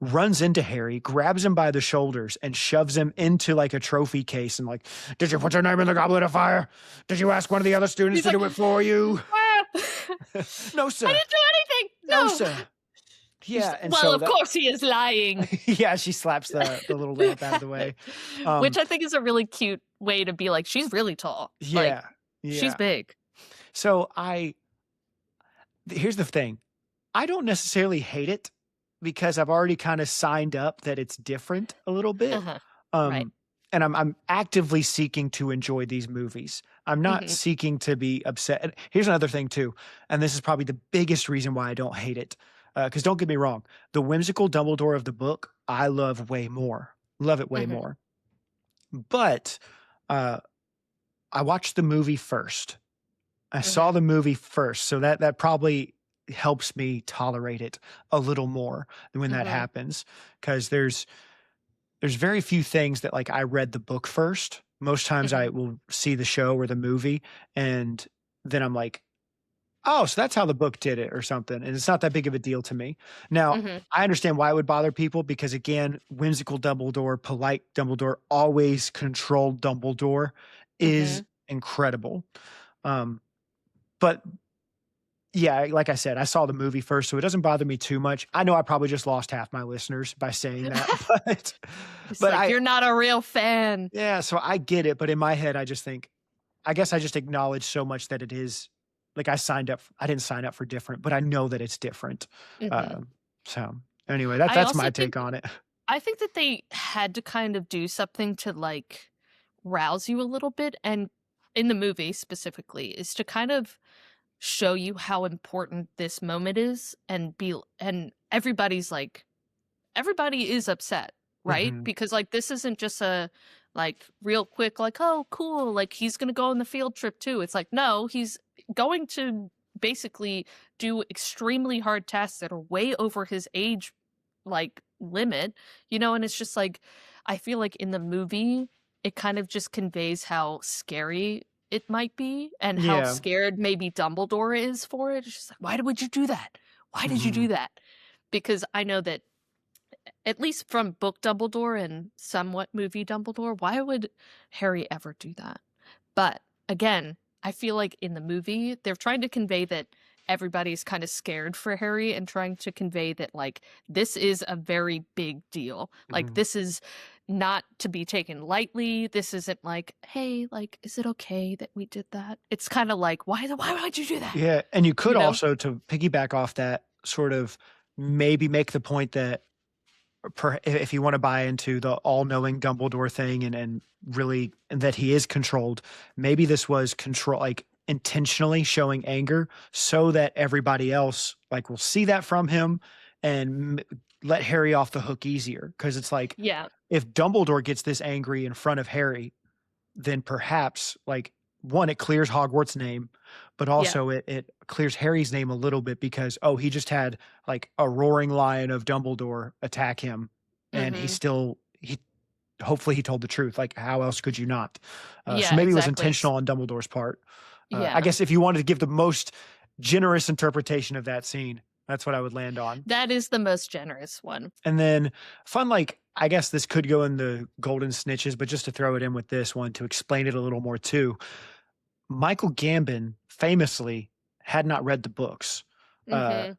runs into Harry, grabs him by the shoulders, and shoves him into like a trophy case and like, did you put your name in the Goblet of Fire? Did you ask one of the other students to do it for you? No, sir. I didn't do anything. No, sir. Yeah. And well, so of course he is lying. Yeah, she slaps the little lamp out of the way. Which I think is a really cute way to be like, she's really tall. Yeah. Like, she's big. So here's the thing. I don't necessarily hate it, because I've already kind of signed up that it's different a little bit. Uh-huh. Right. And I'm actively seeking to enjoy these movies. I'm not Mhm. seeking to be upset. And here's another thing too, and this is probably the biggest reason why I don't hate it. Because don't get me wrong, the whimsical Dumbledore of the book, I love way more. Love it way Mhm. more. But I watched the movie first. I saw the movie first, so that probably helps me tolerate it a little more when that Mhm. happens. Because there's very few things that like I read the book first. Most times I will see the show or the movie, and then I'm like, oh, so that's how the book did it or something. And it's not that big of a deal to me. Now, Mhm. I understand why it would bother people because, again, whimsical Dumbledore, polite Dumbledore, always controlled Dumbledore is incredible. But yeah, like I said, I saw the movie first, so it doesn't bother me too much. I know I probably just lost half my listeners by saying that, It's but like, you're not a real fan. yeah, so I get it. But in my head, I just think, I guess I just acknowledge so much that it is like I didn't sign up for different, but I know that it's different. Mhm. So anyway, I that's also my think take on it. I think that they had to kind of do something to like rouse you a little bit, and in the movie specifically is to kind of show you how important this moment is, and everybody is upset, right? Mhm. Because like this isn't just a like real quick like, oh cool, like he's gonna go on the field trip too. It's like, no, he's going to basically do extremely hard tasks that are way over his age like limit, and it's just like I feel like in the movie it kind of just conveys how scary it might be and how Yeah. scared maybe Dumbledore is for it. It's just like, why would you do that? Why did you do Mhm. that? Because I know that at least from book Dumbledore and somewhat movie Dumbledore, why would Harry ever do that? But again, I feel like in the movie, they're trying to convey that everybody's kind of scared for Harry and trying to convey that, like, this is a very big deal. Like, Mhm. this is not to be taken lightly. This isn't like, hey, like, is it okay that we did that? It's kind of like, why would you do that? Yeah, and you could You know? also, to piggyback off that, sort of maybe make the point that if you want to buy into the all-knowing Dumbledore thing and really and that he is controlled, maybe this was control, like intentionally showing anger so that everybody else like will see that from him and let Harry off the hook easier. Because it's like Yeah. if Dumbledore gets this angry in front of Harry, then perhaps like one, it clears Hogwarts' name, but Yeah. also it clears Harry's name a little bit because, oh, he just had like a roaring lion of Dumbledore attack him and he hopefully he told the truth. Like how else could you not? So Yeah, maybe it was exactly. intentional on Dumbledore's part. I Yeah. guess if you wanted to give the most generous interpretation of that scene, that's what I would land on. That is the most generous one. And then fun, like, I guess this could go in the golden snitches, but just to throw it in with this one to explain it a little more too. Michael Gambon famously had not read the books. But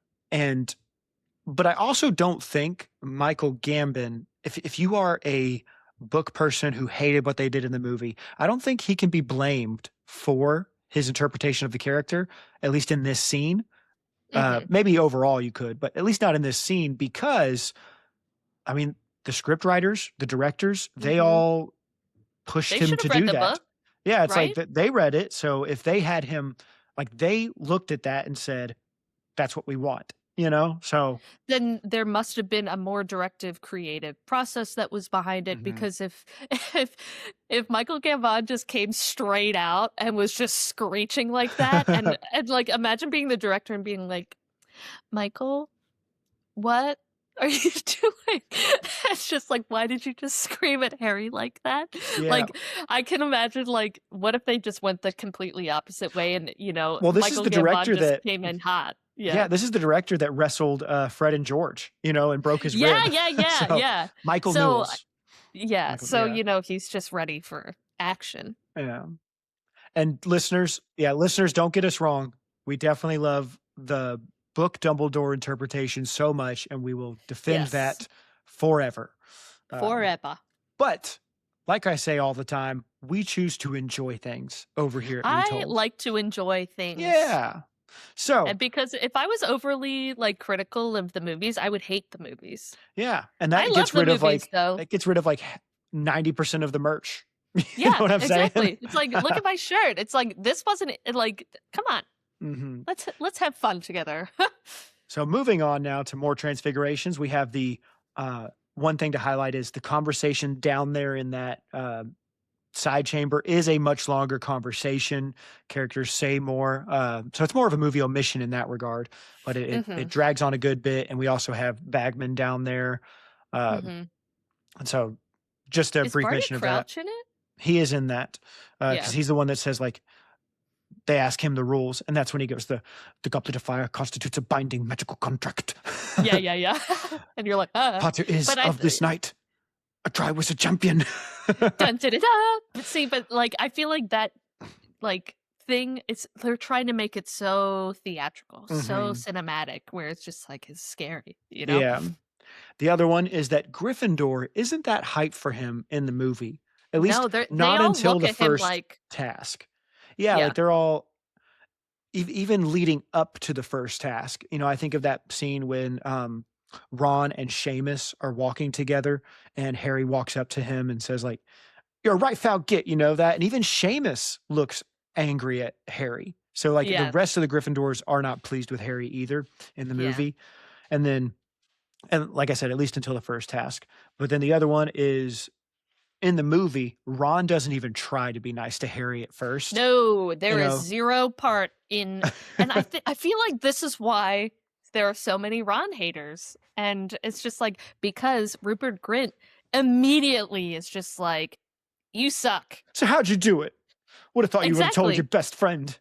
I also don't think Michael Gambon, if you are a book person who hated what they did in the movie, I don't think he can be blamed for his interpretation of the character, at least in this scene. Maybe overall you could, but at least not in this scene because, I mean, the script writers, the directors, they all pushed They him should to have read do the that. book, Yeah, it's like right? they read it. So if they had him, like they looked at that and said, that's what we want, So Then there must have been a more directive creative process that was behind it, because if if Michael Gambon just came straight out and was just screeching like that and like imagine being the director and being like, Michael, what are you doing? It's just like, why did you just scream at Harry like that? yeah. Like, I can imagine, like, what if they just went the completely opposite way and, Well, this is Michael the Gambon director just that came in hot. yeah, Yeah. this is the director that wrestled Fred and George, and broke his Yeah, rib. yeah, So, yeah. Michael So, Newells. yeah. Michael, So, yeah. he's just ready for action. Yeah. And listeners, don't get us wrong. We definitely love the book Dumbledore interpretation so much, and we will defend Yes. that forever. Forever. But like I say all the time, we choose to enjoy things over here at I Retold. like to enjoy things. Yeah. So, And because if I was overly like critical of the movies, I would hate the movies. yeah. And I that love gets the rid of movies like, though. that gets rid of like 90% of the merch. You Yeah, know what I'm exactly. saying? It's like, look at my shirt. It's like this wasn't like, come on, Hmm. let's have fun together. So moving on now to more transfigurations, we have the one thing to highlight is the conversation down there in that side chamber is a much longer conversation. Characters say more. So it's more of a movie omission in that regard, but it drags on a good bit. And we also have Bagman down there. And so just a Is brief Barty mention of that. Crouch in it? He is in that because Yeah. he's the one that says like, they ask him the rules, and that's when he goes, the goblet of fire constitutes a binding magical contract. Yeah. And you're like, Potter is But of this night a Triwizard champion. dun, dun, dun, dun. But see, but like I feel like that like thing, they're trying to make it so theatrical, so cinematic, where it's just like it's scary, you know? Yeah. The other one is that Gryffindor isn't that hype for him in the movie. At least No, they not all until look the at him first like task. Yeah, Yeah. like they're all even leading up to the first task. You know, I think of that scene when Ron and Seamus are walking together and Harry walks up to him and says like, "You're a right foul git," you know that? And even Seamus looks angry at Harry. So like Yeah. the rest of the Gryffindors are not pleased with Harry either in the Yeah. movie. And like I said, at least until the first task. But then the other one is in the movie, Ron doesn't even try to be nice to Harry at first. No, there is know. zero part in, and I feel like this is why there are so many Ron haters, and it's just like because Rupert Grint immediately is just like, you suck. So how'd you do it? Would have thought you would have told Exactly. your best friend.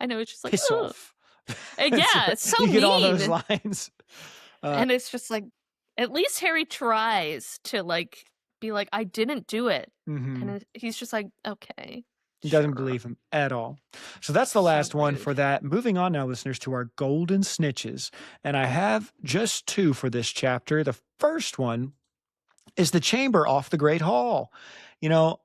I know it's just like, Piss "Ugh." off. Yeah, it's so you get all those mean. lines. And it's just like, at least Harry tries to like be like, I didn't do it, Mhm. and he's just like, okay. He doesn't sure." believe him at all. So that's the last one rude. for that. Moving on now, listeners, to our golden snitches. And I have just two for this chapter. The first one is the chamber off the Great Hall. You know,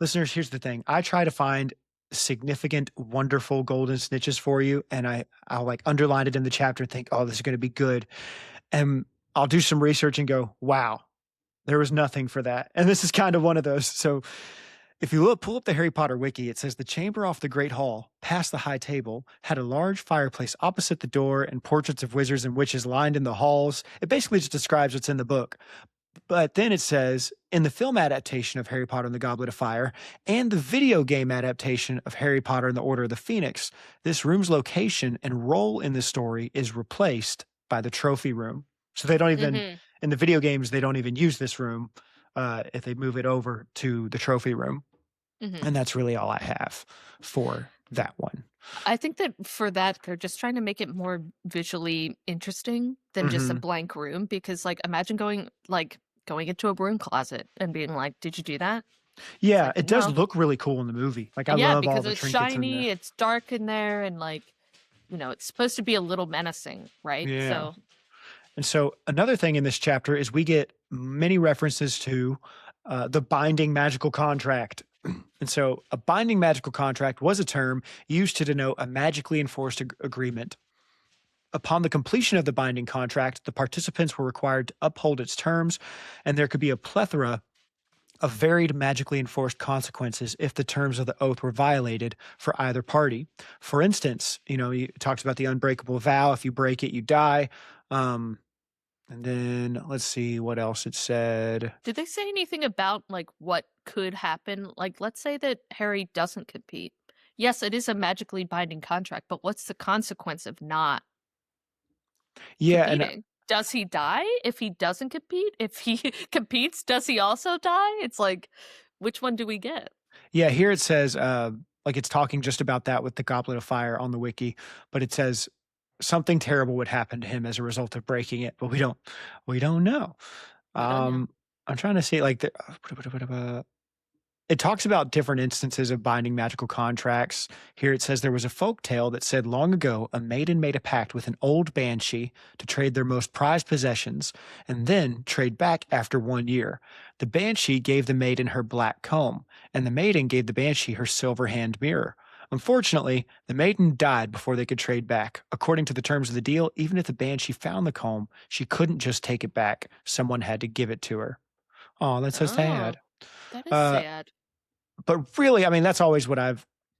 listeners, here's the thing. I try to find significant, wonderful golden snitches for you. And I'll like underline it in the chapter and think, oh, this is going to be good. And I'll do some research and go, wow, there was nothing for that. And this is kind of one of those. So if you pull up the Harry Potter wiki, it says the chamber off the Great Hall, past the high table, had a large fireplace opposite the door and portraits of wizards and witches lined in the halls. It basically just describes what's in the book. But then it says, in the film adaptation of Harry Potter and the Goblet of Fire and the video game adaptation of Harry Potter and the Order of the Phoenix, this room's location and role in the story is replaced by the trophy room. So they don't even, in the video games, they don't even use this room if they move it over to the trophy room. And that's really all I have for that one. I think that for that, they're just trying to make it more visually interesting than just a blank room. Because, like, imagine going into a broom closet and being like, "Did you do that?" Yeah, like, it does no. look really cool in the movie. Like, I Yeah, love all because the it's trinkets in shiny, there. it's dark in there, and like, you know, it's supposed to be a little menacing, right? Yeah. So And so another thing in this chapter is we get many references to the binding magical contract. And so a binding magical contract was a term used to denote a magically enforced agreement. Upon the completion of the binding contract, the participants were required to uphold its terms, and there could be a plethora of varied magically enforced consequences if the terms of the oath were violated for either party. For instance, you know, it talks about the unbreakable vow. If you break it, you die. And then let's see what else it said. did they say anything about like what could happen? Like, let's say that Harry doesn't compete. Yes, it is a magically binding contract, but what's the consequence of not Yeah, and competing? Does he die if he doesn't compete? If he competes, does he also die? It's like, which one do we get? yeah, here it says, like it's talking just about that with the Goblet of Fire on the wiki, but it says something terrible would happen to him as a result of breaking it, but we don't know. We don't know. I'm trying to see like it talks about different instances of binding magical contracts. Here it says there was a folk tale that said long ago a maiden made a pact with an old banshee to trade their most prized possessions and then trade back after 1 year. The banshee gave the maiden her black comb, and the maiden gave the banshee her silver hand mirror. Unfortunately, the maiden died before they could trade back. According to the terms of the deal, even if the banshee found the comb, she couldn't just take it back. Someone had to give it to her. Oh, that's so sad. That is Uh, sad. But really, I mean, that's always what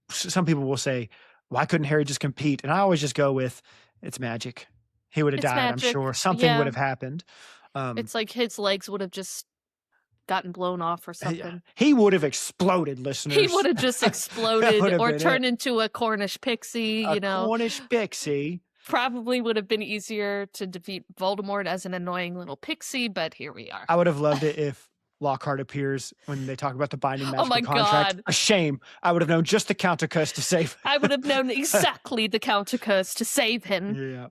some people will say, why couldn't Harry just compete? And I always just go with, it's magic. He would have It's died, magic. I'm sure. Something Yeah. would have happened. It's like his legs would have just gotten blown off or something. He would have exploded, listeners. He would have just exploded would've or been turned into a Cornish pixie, A Cornish pixie. Probably would have been easier to defeat Voldemort as an annoying little pixie, but here we are. I would have loved it if Lockhart appears when they talk about the binding magical my contract. God. A shame. I would have known just the Countacus to save. I would have known exactly the Countacus to save him. Yeah.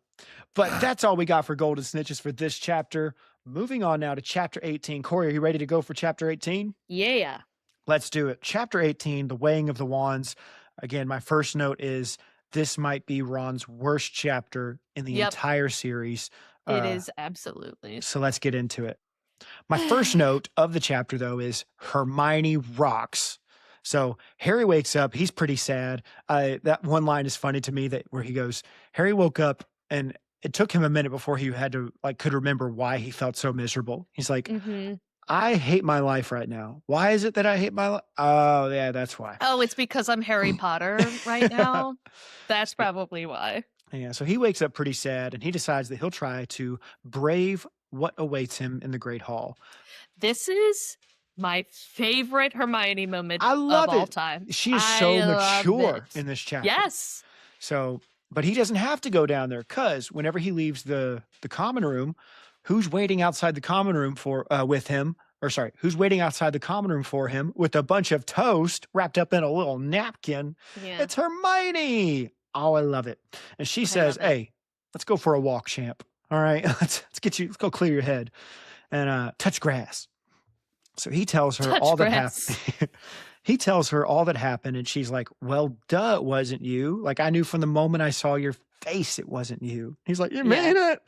But that's all we got for Golden Snitches for this chapter. Moving on now to chapter 18. Cory, are you ready to go for chapter 18? Yeah. Let's do it. Chapter 18, The Weighing of the Wands. Again, my first note is this might be Ron's worst chapter in the entire series. It is absolutely. So let's get into it. My first note of the chapter, though, is Hermione rocks. So Harry wakes up. He's pretty sad. That one line is funny to me where he goes, Harry woke up and it took him a minute before he could remember why he felt so miserable. He's like, I hate my life right now. Why is it that I hate my life? Oh, yeah, that's why. Oh, it's because I'm Harry Potter right now. That's probably why. Yeah, so he wakes up pretty sad and he decides that he'll try to brave what awaits him in the Great Hall. This is my favorite Hermione moment I love of all it. time. She is so mature it. in this chapter. Yes. So, but he doesn't have to go down there because whenever he leaves the common room, who's waiting outside the common room who's waiting outside the common room for him with a bunch of toast wrapped up in a little napkin? Yeah. It's Hermione. Oh, I love it. And she says, hey, let's go for a walk, champ. All right, let's go clear your head and touch grass. So he tells her that happened. He tells her all that happened, and she's like, well, duh, it wasn't you. Like, I knew from the moment I saw your face, it wasn't you. He's like, you made it.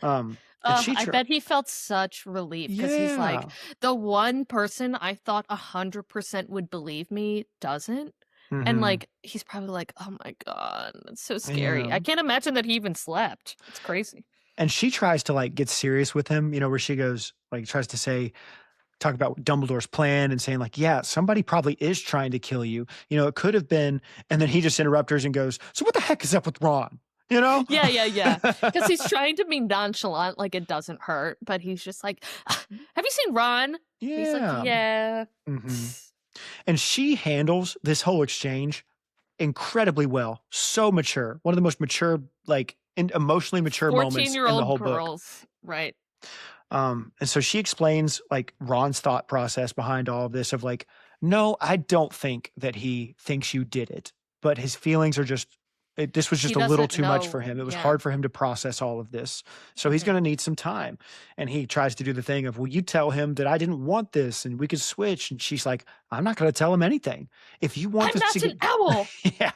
I bet he felt such relief because he's like, the one person I thought 100% would believe me doesn't. And like, he's probably like, oh my God, that's so scary. I can't imagine that he even slept. It's crazy. And she tries to like get serious with him, where she goes, like, tries to talk about Dumbledore's plan and saying like, yeah, somebody probably is trying to kill you. It could have been. And then he just interrupts her and goes, so what the heck is up with Ron? Yeah. Because he's trying to be nonchalant, like it doesn't hurt. But he's just like, have you seen Ron? Yeah. He's like, yeah. And she handles this whole exchange incredibly well. So mature. One of the most mature, like emotionally mature moments in the whole girls, book. Right. And so she explains like Ron's thought process behind all of this of like, no, I don't think that he thinks you did it, but his feelings are just, this was just a little too much for him. It was hard for him to process all of this. So he's going to need some time. And he tries to do the thing of, well, you tell him that I didn't want this and we could switch. And she's like, I'm not going to tell him anything. If you want I'm this not an owl. yeah.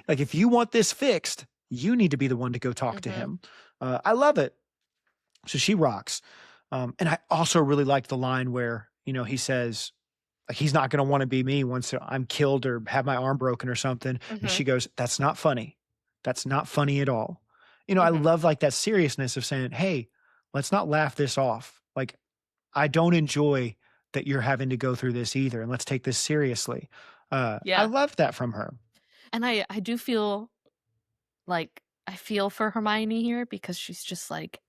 Like if you want this fixed, you need to be the one to go talk to him. I love it. So she rocks. And I also really liked the line where, he says, like, he's not going to want to be me once I'm killed or have my arm broken or something. And she goes, that's not funny. That's not funny at all. I love like that seriousness of saying, hey, let's not laugh this off. Like, I don't enjoy that you're having to go through this either. And let's take this seriously. I love that from her. And I do feel like I feel for Hermione here because she's just like,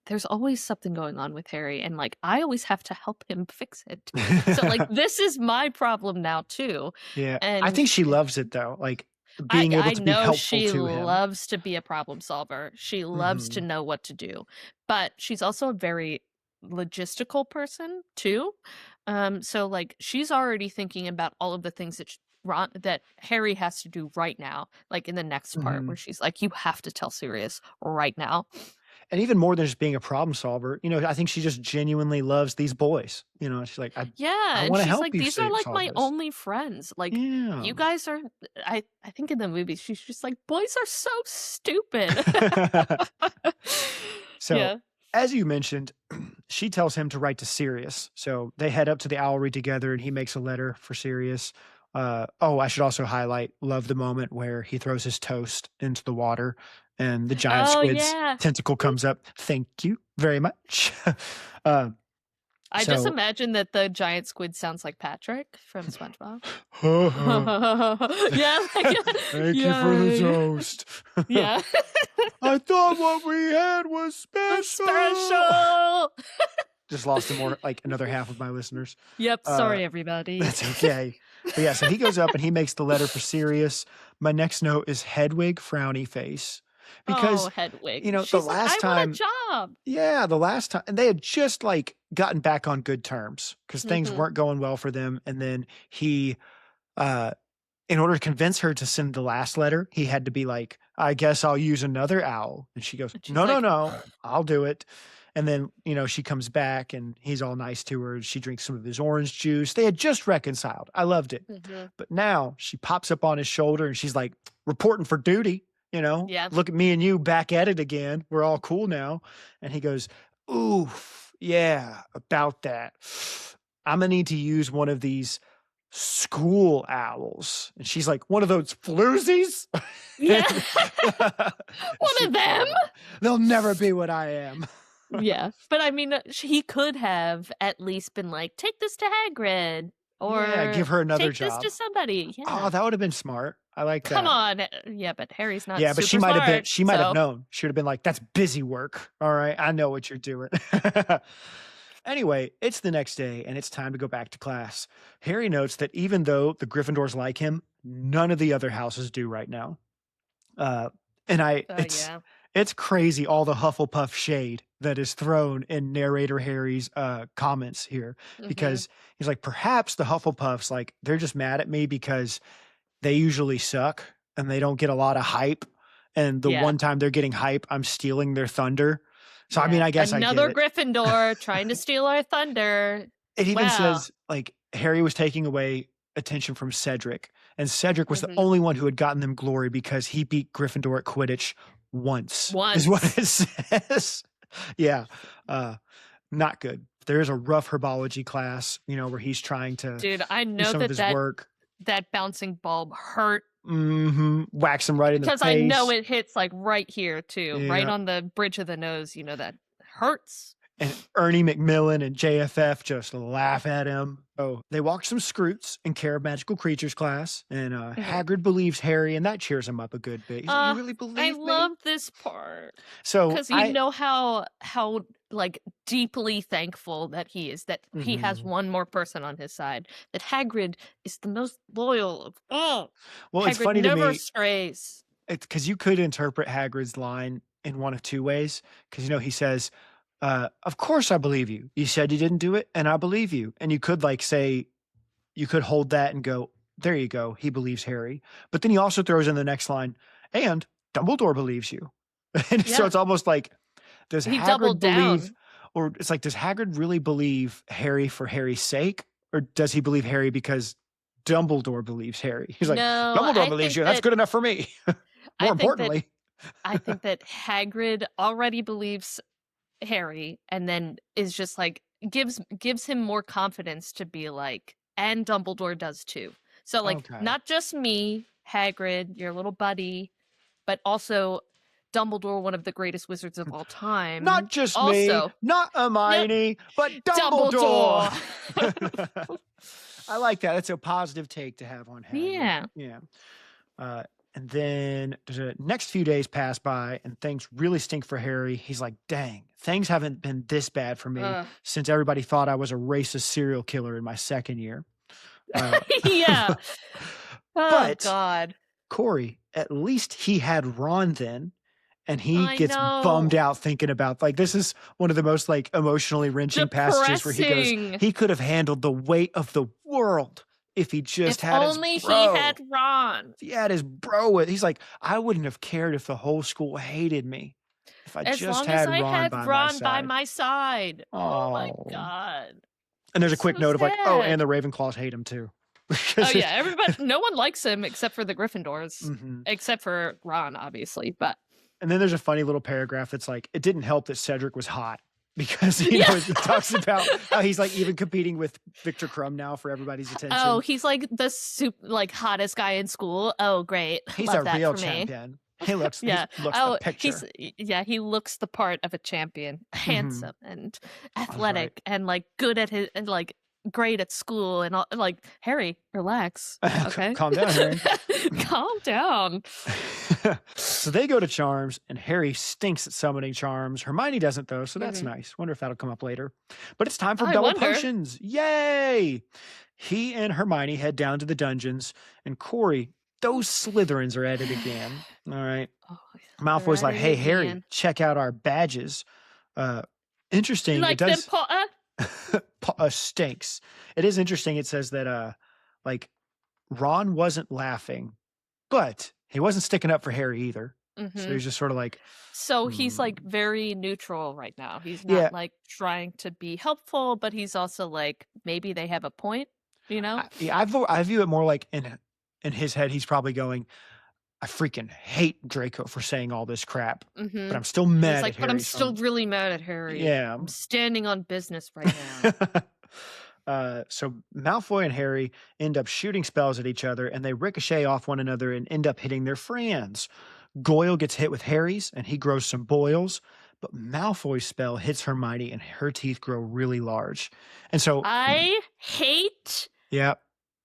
there's always something going on with Harry. And like, I always have to help him fix it. So like, this is my problem now too. Yeah. And I think she loves it though. Like being able to be helpful to him. She loves to be a problem solver. She loves to know what to do. But she's also a very logistical person too. So like, she's already thinking about all of the things that Harry has to do right now, like in the next part where she's like, you have to tell Sirius right now. And even more than just being a problem solver, I think she just genuinely loves these boys. She's like, I want to help you. These are like my only friends. Like, you guys are, I think in the movie, she's just like, boys are so stupid. So, as you mentioned, she tells him to write to Sirius. So they head up to the Owlery together and he makes a letter for Sirius. I should also highlight, love the moment where he throws his toast into the water and the giant Oh, squid's yeah. tentacle comes up. Thank you very much. I just so- imagine that the giant squid sounds like Patrick from SpongeBob. Yeah. Thank you for the toast. Yeah. I thought what we had was special. Special. Just lost another half of my listeners. Yep. Sorry, everybody. That's okay. But yeah, so he goes up and he makes the letter for Sirius. My next note is Hedwig frowny face. Because Hedwig. you know, She's the last I time, want a job. yeah, the last time, and they had just gotten back on good terms because things weren't going well for them. And then he, in order to convince her to send the last letter, he had to be like, I guess I'll use another owl. And she goes, And she's no, like, no, I'll do it. And then, she comes back and he's all nice to her. She drinks some of his orange juice. They had just reconciled. I loved it. But now she pops up on his shoulder and she's like, reporting for duty. Yeah. Look at me and you back at it again. We're all cool now. And he goes, oof, yeah, about that. I'm going to need to use one of these school owls. And she's like, one of those floozies? Yeah. One of them? They'll never be what I am. Yeah. But I mean, he could have at least been like, take this to Hagrid. Or give her another take job. this to somebody. Yeah. Oh, that would have been smart. I like that. Come on. Yeah, but Harry's not Yeah, but she super might have been. smart, She might have so- known. She would have been like, "That's busy work. All right, I know what you're doing." Anyway, it's the next day, and it's time to go back to class. Harry notes that even though the Gryffindors like him, none of the other houses do right now. It's crazy all the Hufflepuff shade that is thrown in narrator Harry's comments here, because he's like, perhaps the Hufflepuffs, they're just mad at me because they usually suck and they don't get a lot of hype. And the one time they're getting hype, I'm stealing their thunder. So, I mean, I guess another I get it. Gryffindor trying to steal our thunder. It even Wow. says, Harry was taking away attention from Cedric. And Cedric was the only one who had gotten them glory because he beat Gryffindor at Quidditch once. Is what it says. Yeah. Not good. There's a rough herbology class, where he's trying to Dude, I do know some of his work. that bouncing bulb hurt Whacks him right in the face. because I know it hits right here too, right Yeah. on the bridge of the nose. That hurts. And Ernie McMillan and JFF just laugh at him. Oh, they walk some Scroots in Care of Magical Creatures class, and Hagrid believes Harry, and that cheers him up a good bit. He's like, you really believe I me? love this part So because you know how deeply thankful that he is that he has one more person on his side. That Hagrid is the most loyal of all. Well, Hagrid it's funny to never me. strays. It's because you could interpret Hagrid's line in one of two ways. Because he says, "Of course I believe you. You said you didn't do it, and I believe you." And you could say, you could hold that and go, "There you go. He believes Harry." But then he also throws in the next line, "And Dumbledore believes you." And so it's almost like, does He Hagrid doubled believe, down. or it's like, does Hagrid really believe Harry for Harry's sake, or does he believe Harry because Dumbledore believes Harry? He's like, No, Dumbledore I believes think you. That's that- good enough for me. More importantly. I think that Hagrid already believes Harry and then is just gives him more confidence to be like, and Dumbledore does too. So Okay. not just me, Hagrid, your little buddy, but also Dumbledore, one of the greatest wizards of all time. Not just me, Also- not Hermione, but Dumbledore. I like that. That's a positive take to have on Hagrid. Yeah. Yeah. And then the next few days pass by and things really stink for Harry. He's like, dang, things haven't been this bad for me Ugh. since everybody thought I was a racist serial killer in my second year. Yeah. Oh, But- God. Cory, at least he had Ron then. And he I gets know. bummed out thinking about, this is one of the most emotionally wrenching passages where he Depressing. goes, he could have handled the weight of the world if he just If had only his bro. he had Ron. If he had his bro with, he's like, I wouldn't have cared if the whole school hated me. If I As just long had as I Ron had by Ron my side. by my side. Oh my Oh. God. And there's a quick So note of oh, sad. and the Ravenclaws hate him too. Oh yeah, everybody. No one likes him except for the Gryffindors, Mhm. except for Ron, obviously. But And then there's a funny little paragraph that's like, it didn't help that Cedric was hot. because he talks about how he's like even competing with Victor Crumb now for everybody's attention. Oh, he's like the hottest guy in school. Oh, great. He's Love a that real for me. champion. He looks, Yeah. he looks Oh, the picture. he looks the part of a champion. Handsome and athletic right. and like good at his and like great at school and all, like Harry, relax. Okay. Calm down, Harry. Calm down. So they go to Charms, and Harry stinks at summoning charms. Hermione doesn't, though, so that's nice. Wonder if that'll come up later. But it's time for I double wonder. potions. Yay! He and Hermione head down to the dungeons, and Cory, those Slytherins are at it again. All right. Oh, Malfoy's they're like, at hey, it Harry, again. check out our badges. Interesting. You like it does them, Potter? stinks. It is interesting. It says that like Ron wasn't laughing, but he wasn't sticking up for Harry either. So he's just sort of like, So he's like very neutral right now. He's not like trying to be helpful, but he's also like maybe they have a point, you know? I view it more like in his head, he's probably going, I freaking hate Draco for saying all this crap, but I'm still mad He's like, at but Harry. I'm still really mad at Harry. Yeah. I'm standing on business right now. So Malfoy and Harry end up shooting spells at each other, and they ricochet off one another and end up hitting their friends. Goyle gets hit with Harry's, and he grows some boils, but Malfoy's spell hits Hermione, and her teeth grow really large. And so I hate yeah,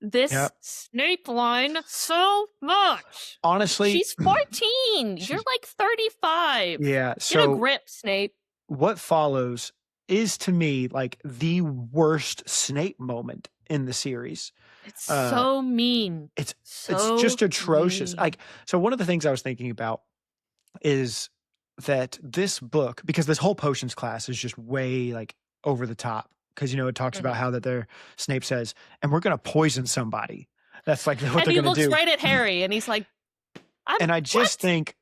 this Snape line so much. honestly, She's 14. You're like 35. yeah. Get a So grip, Snape. what follows is to me like the worst Snape moment in the series. It's so mean. It's So just atrocious. mean. Like, so one of the things I was thinking about is that this book, because this whole potions class is just way like over the top. Because it talks about how that Snape says, and we're gonna poison somebody. That's like what And they're he gonna looks do. right at Harry and he's like, And I just think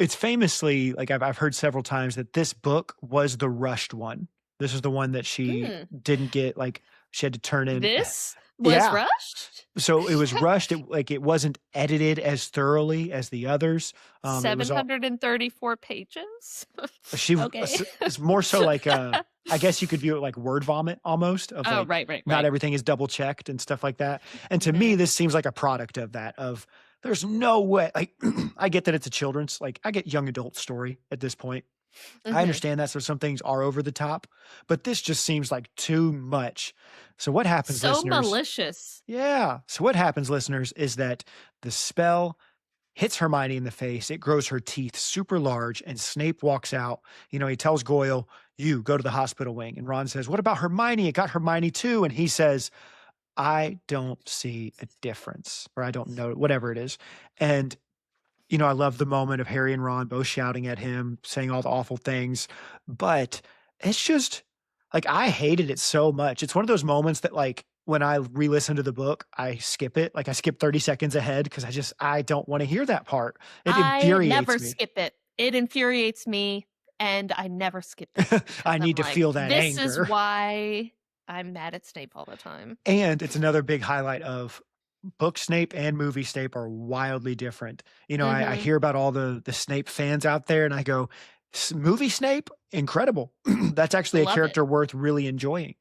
it's famously, like I've heard several times, that this book was the rushed one. This is the one that she didn't get, like she had to turn in. This was Yeah. rushed? So it was rushed. It wasn't edited as thoroughly as the others. It was all- 734 pages? She Okay. it's more so like I guess you could view it like word vomit almost. Of Oh, like, right. Not everything is double checked and stuff like that. And to me, this seems like a product of that. Of there's no way. Like I get that it's a children's. Like I get young adult story at this point. I understand that. So some things are over the top, but this just seems like too much. So what happens, So listeners? malicious. Yeah. So what happens, listeners, is that the spell hits Hermione in the face. It grows her teeth super large, and Snape walks out. He tells Goyle, you go to the hospital wing. And Ron says, what about Hermione? It got Hermione too. And he says, I don't see a difference, or I don't know, whatever it is. And, I love the moment of Harry and Ron both shouting at him, saying all the awful things. But it's just like, I hated it so much. It's one of those moments that like, when I re-listen to the book, I skip it. Like I skip 30 seconds ahead because I don't want to hear that part. It infuriates I never me. skip it. It infuriates me, and I never skip it. I need to feel that this anger. This is why I'm mad at Snape all the time. And it's another big highlight of book Snape and movie Snape are wildly different. I hear about all the Snape fans out there, and I go, movie Snape, incredible. That's actually Love a character it. worth really enjoying.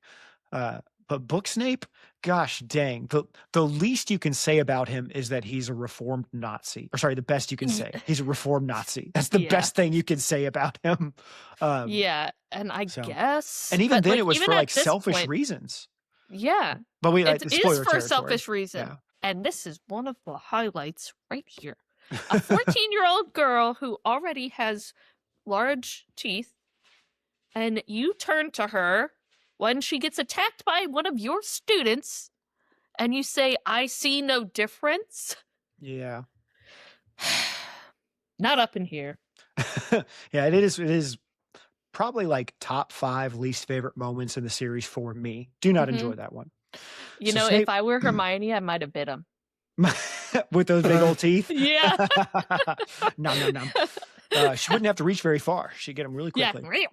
But book Snape, gosh dang. The least you can say about him is that he's a reformed Nazi. Or sorry, the best you can say. He's a reformed Nazi. That's the best thing you can say about him. Yeah, and I guess. And even but, then it was even for at like this selfish point- reasons. Yeah, But we it the is spoiler for a territory. selfish reason. Yeah. And this is one of the highlights right here. A 14-year-old girl who already has large teeth, and you turn to her when she gets attacked by one of your students, and you say, I see no difference. Yeah. Not up in here. Yeah, it is probably like top 5 least favorite moments in the series for me. Do not enjoy that one. You So know, Snape- if I were Hermione, I might have bit him. With those big old teeth. Yeah. Nom, nom, nom. She wouldn't have to reach very far. She'd get them really Yeah. quickly.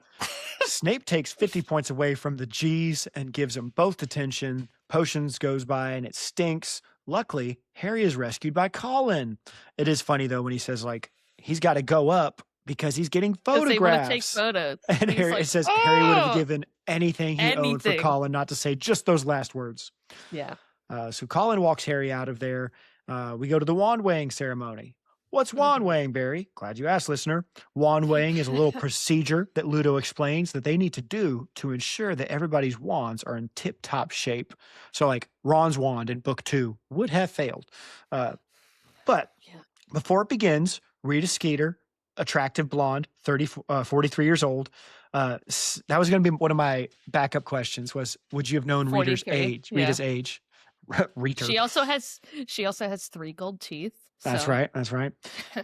Snape takes 50 points away from the G's and gives them both attention. Potions goes by and it stinks. Luckily, Harry is rescued by Colin. It is funny though when he says like he's got to go up because he's getting 'Cause they want to take photographs. photos. And He's Harry, like, it says Harry would have "Oh!" given anything he owned for Anything. Colin not to say just those last words. Yeah. So Colin walks Harry out of there. We go to the wand weighing ceremony. What's wand weighing, Barry? Glad you asked, listener. Wand weighing is a little procedure that Ludo explains that they need to do to ensure that everybody's wands are in tip-top shape. So like Ron's wand in book 2 would have failed. But Yeah. before it begins, Rita Skeeter, attractive blonde, 43 years old. That was going to be one of my backup questions was, would you have known Rita's 43, age? yeah. Rita's age. Rita. She also has 3 gold teeth. That's so- right. That's right.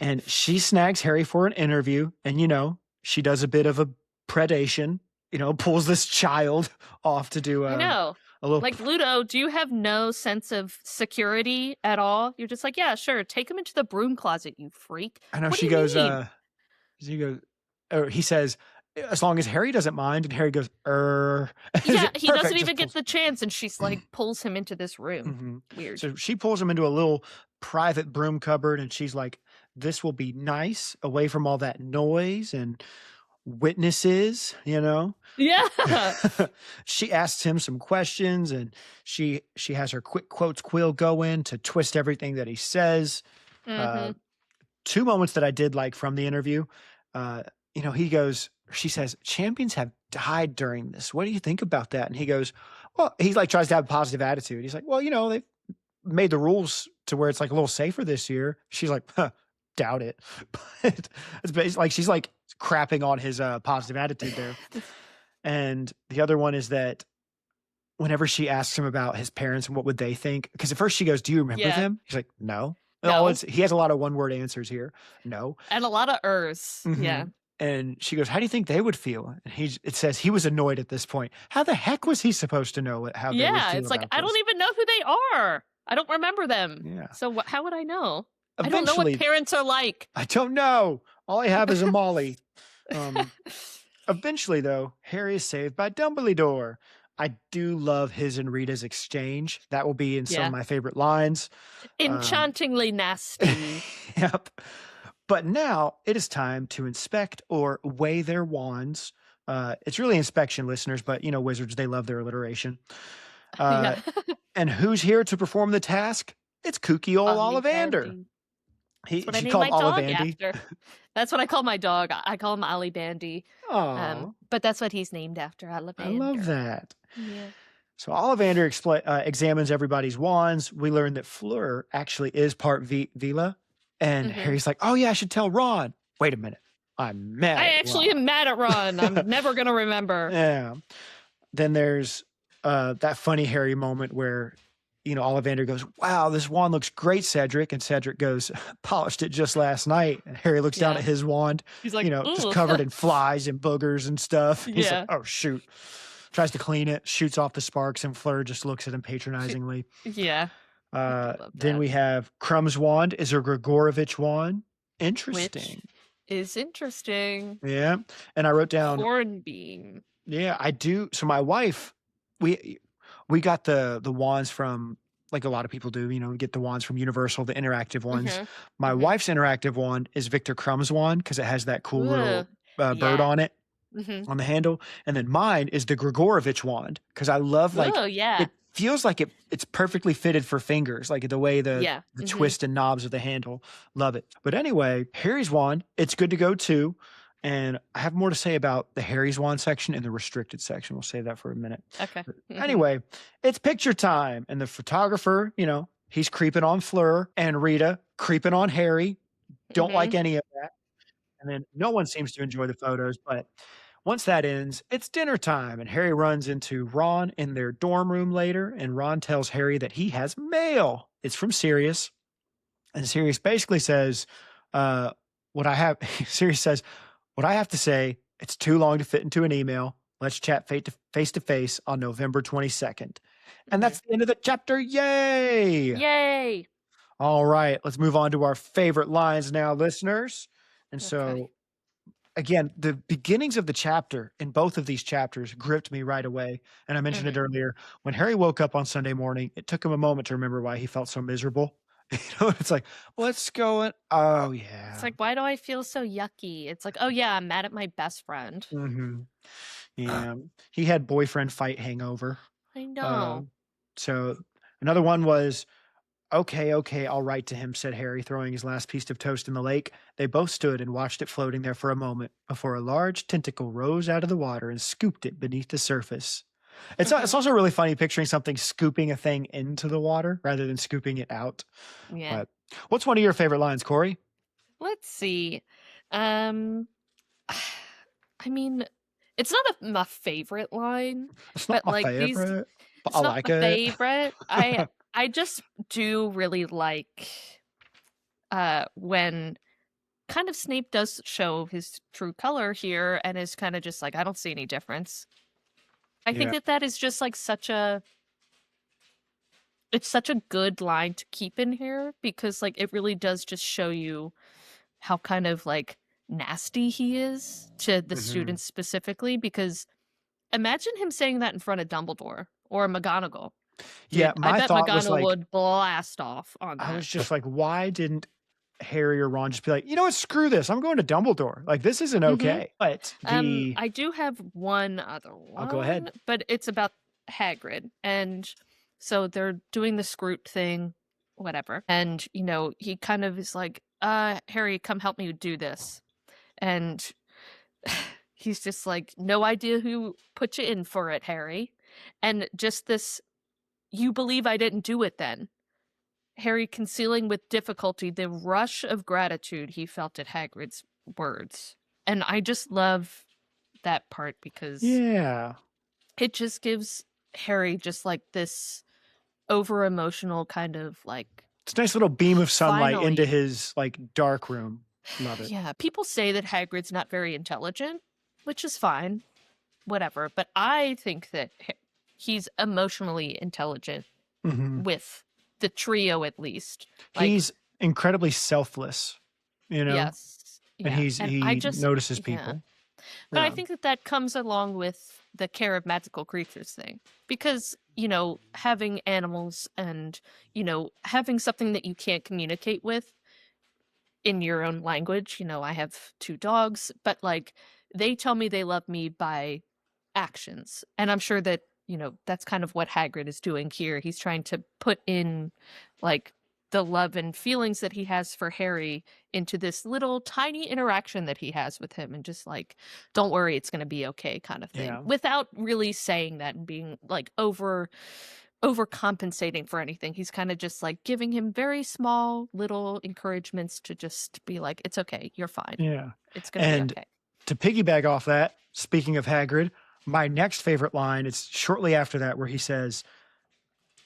And she snags Harry for an interview. And, she does a bit of a predation, pulls this child off to do I know. a little. Like, Ludo, do you have no sense of security at all? You're just like, yeah, sure. Take him into the broom closet, you freak. I know What she do you goes, mean? or he says, as long as Harry doesn't mind. And Harry goes, Yeah, he Perfect, doesn't just even get pulls- the chance. And she's like, pulls him into this room. Mhm. Weird. So she pulls him into a little private broom cupboard and she's like, this will be nice away from all that noise and witnesses, Yeah. She asks him some questions and she has her quick quotes quill go in to twist everything that he says. Mhm. 2 moments that I did like from the interview. She says, champions have died during this. What do you think about that? And he goes, well, he's like, tries to have a positive attitude. He's like, well, they've made the rules to where it's like a little safer this year. She's like, doubt it. But it's like, she's like crapping on his positive attitude there. And the other one is that whenever she asks him about his parents and what would they think, because at first she goes, do you remember Yeah. them? He's like, no. No. He has a lot of one-word answers here. No. And a lot of ers. Mhm. Yeah. And she goes, how do you think they would feel? And it says he was annoyed at this point. How the heck was he supposed to know how they would Yeah. feel It's like, about I don't this? even know who they are. I don't remember them. Yeah. So how would I know? I don't know Eventually, what parents are like. I don't know. All I have is a Molly. Eventually, though, Harry is saved by Dumbledore. I do love his and Rita's exchange. That will be in some Yeah. of my favorite lines. Enchantingly nasty. Yep. But now it is time to inspect or weigh their wands. It's really inspection, listeners, but wizards, they love their alliteration. Yeah. And who's here to perform the task? It's kooky old Ollivander. Ollivander. He, That's what I she named called my dog Ollivandy. after. That's what I call my dog. I call him Ollie Bandy. Oh, But that's what he's named after, Ollivander. I love that. Yeah. So Ollivander examines everybody's wands. We learn that Fleur actually is part Vila. And Mhm. Harry's like, oh, yeah, I should tell Ron. Wait a minute. I'm mad. I at actually Ron. am mad at Ron. I'm never going to remember. Yeah. Then there's that funny Harry moment where, Ollivander goes, wow, this wand looks great, Cedric. And Cedric goes, polished it just last night. And Harry looks down Yeah. at his wand, He's like, just "Ooh." covered in flies and boogers and stuff. He's Yeah. like, oh, shoot. Tries to clean it, shoots off the sparks, and Fleur just looks at him patronizingly. Yeah. love Then that. we have Crumb's wand is a Grigorovich wand. Interesting. Is interesting. Yeah. And I wrote down, Hornbeam. yeah, I do. So my wife, we got the wands from, like a lot of people do, we get the wands from Universal, the interactive ones. Mhm. My Mhm. wife's interactive wand is Victor Crumb's wand because it has that cool little Ugh, bird yeah. on it, Mhm. on the handle. And then mine is the Grigorovich wand because I love Oh, yeah. it feels like it's perfectly fitted for fingers, like the way the Yeah. Mhm. twist and knobs of the handle. Love it. But anyway, Harry's wand, it's good to go too. And I have more to say about the Harry's wand section and the restricted section. We'll save that for a minute. Okay. Mhm. Anyway, it's picture time. And the photographer, he's creeping on Fleur and Rita, creeping on Harry. Don't like any of that. And then no one seems to enjoy the photos. But once that ends, it's dinner time. And Harry runs into Ron in their dorm room later. And Ron tells Harry that he has mail. It's from Sirius. And Sirius basically says, Sirius says, what I have to say, it's too long to fit into an email. Let's chat face to face on November 22nd. And that's the end of the chapter. Yay! Yay. All right, let's move on to our favorite lines now, listeners. And so, Okay. again, the beginnings of the chapter in both of these chapters gripped me right away. And I mentioned it earlier. When Harry woke up on Sunday morning, it took him a moment to remember why he felt so miserable. It's like, what's going? Oh yeah. It's like, why do I feel so yucky? It's like, oh yeah, I'm mad at my best friend. Mm-hmm. Yeah, he had boyfriend fight hangover. I know. So another one was, okay, I'll write to him, said Harry, throwing his last piece of toast in the lake. They both stood and watched it floating there for a moment before a large tentacle rose out of the water and scooped it beneath the surface. It's also really funny picturing something scooping a thing into the water rather than scooping it out. Yeah. But what's one of your favorite lines, Cory? Let's see. I mean, it's not my favorite line, It's not but my like these, favorite, but it's I not like my it. favorite. I just do really like when kind of Snape does show his true color here and is kind of just like, I don't see any difference. I think that is just like it's such a good line to keep in here because like it really does just show you how kind of like nasty he is to the students specifically, because imagine him saying that in front of Dumbledore or McGonagall. Dude, Yeah, I my bet thought was McGonagall like, would blast off on that. I was just like, why didn't Harry or Ron just be like, you know what, screw this, I'm going to Dumbledore. Like, this isn't okay. But I do have one other one. I'll go ahead. But it's about Hagrid. And so they're doing the Scroot thing, whatever. And, you know, he kind of is like, Harry, come help me do this. And he's just like, no idea who put you in for it, Harry. And just this, you believe I didn't do it then. Harry concealing with difficulty the rush of gratitude he felt at Hagrid's words. And I just love that part because it just gives Harry just like this over emotional kind of like, it's a nice little beam of sunlight finally into his like dark room. Love it. Yeah, people say that Hagrid's not very intelligent, which is fine, whatever. But I think that he's emotionally intelligent with the trio, at least. Like, he's incredibly selfless, you know? Yes. And he notices people. Yeah. But I think that comes along with the care of magical creatures thing. Because, you know, having animals and, you know, having something that you can't communicate with in your own language. You know, I have 2 dogs, but like they tell me they love me by actions. And I'm sure that, you know, that's kind of what Hagrid is doing here. He's trying to put in like the love and feelings that he has for Harry into this little tiny interaction that he has with him and just like, don't worry, it's going to be okay kind of thing, without really saying that and being like overcompensating for anything. He's kind of just like giving him very small little encouragements to just be like, it's okay, you're fine. Yeah. It's going to be okay. To piggyback off that, speaking of Hagrid, my next favorite line, it's shortly after that where he says,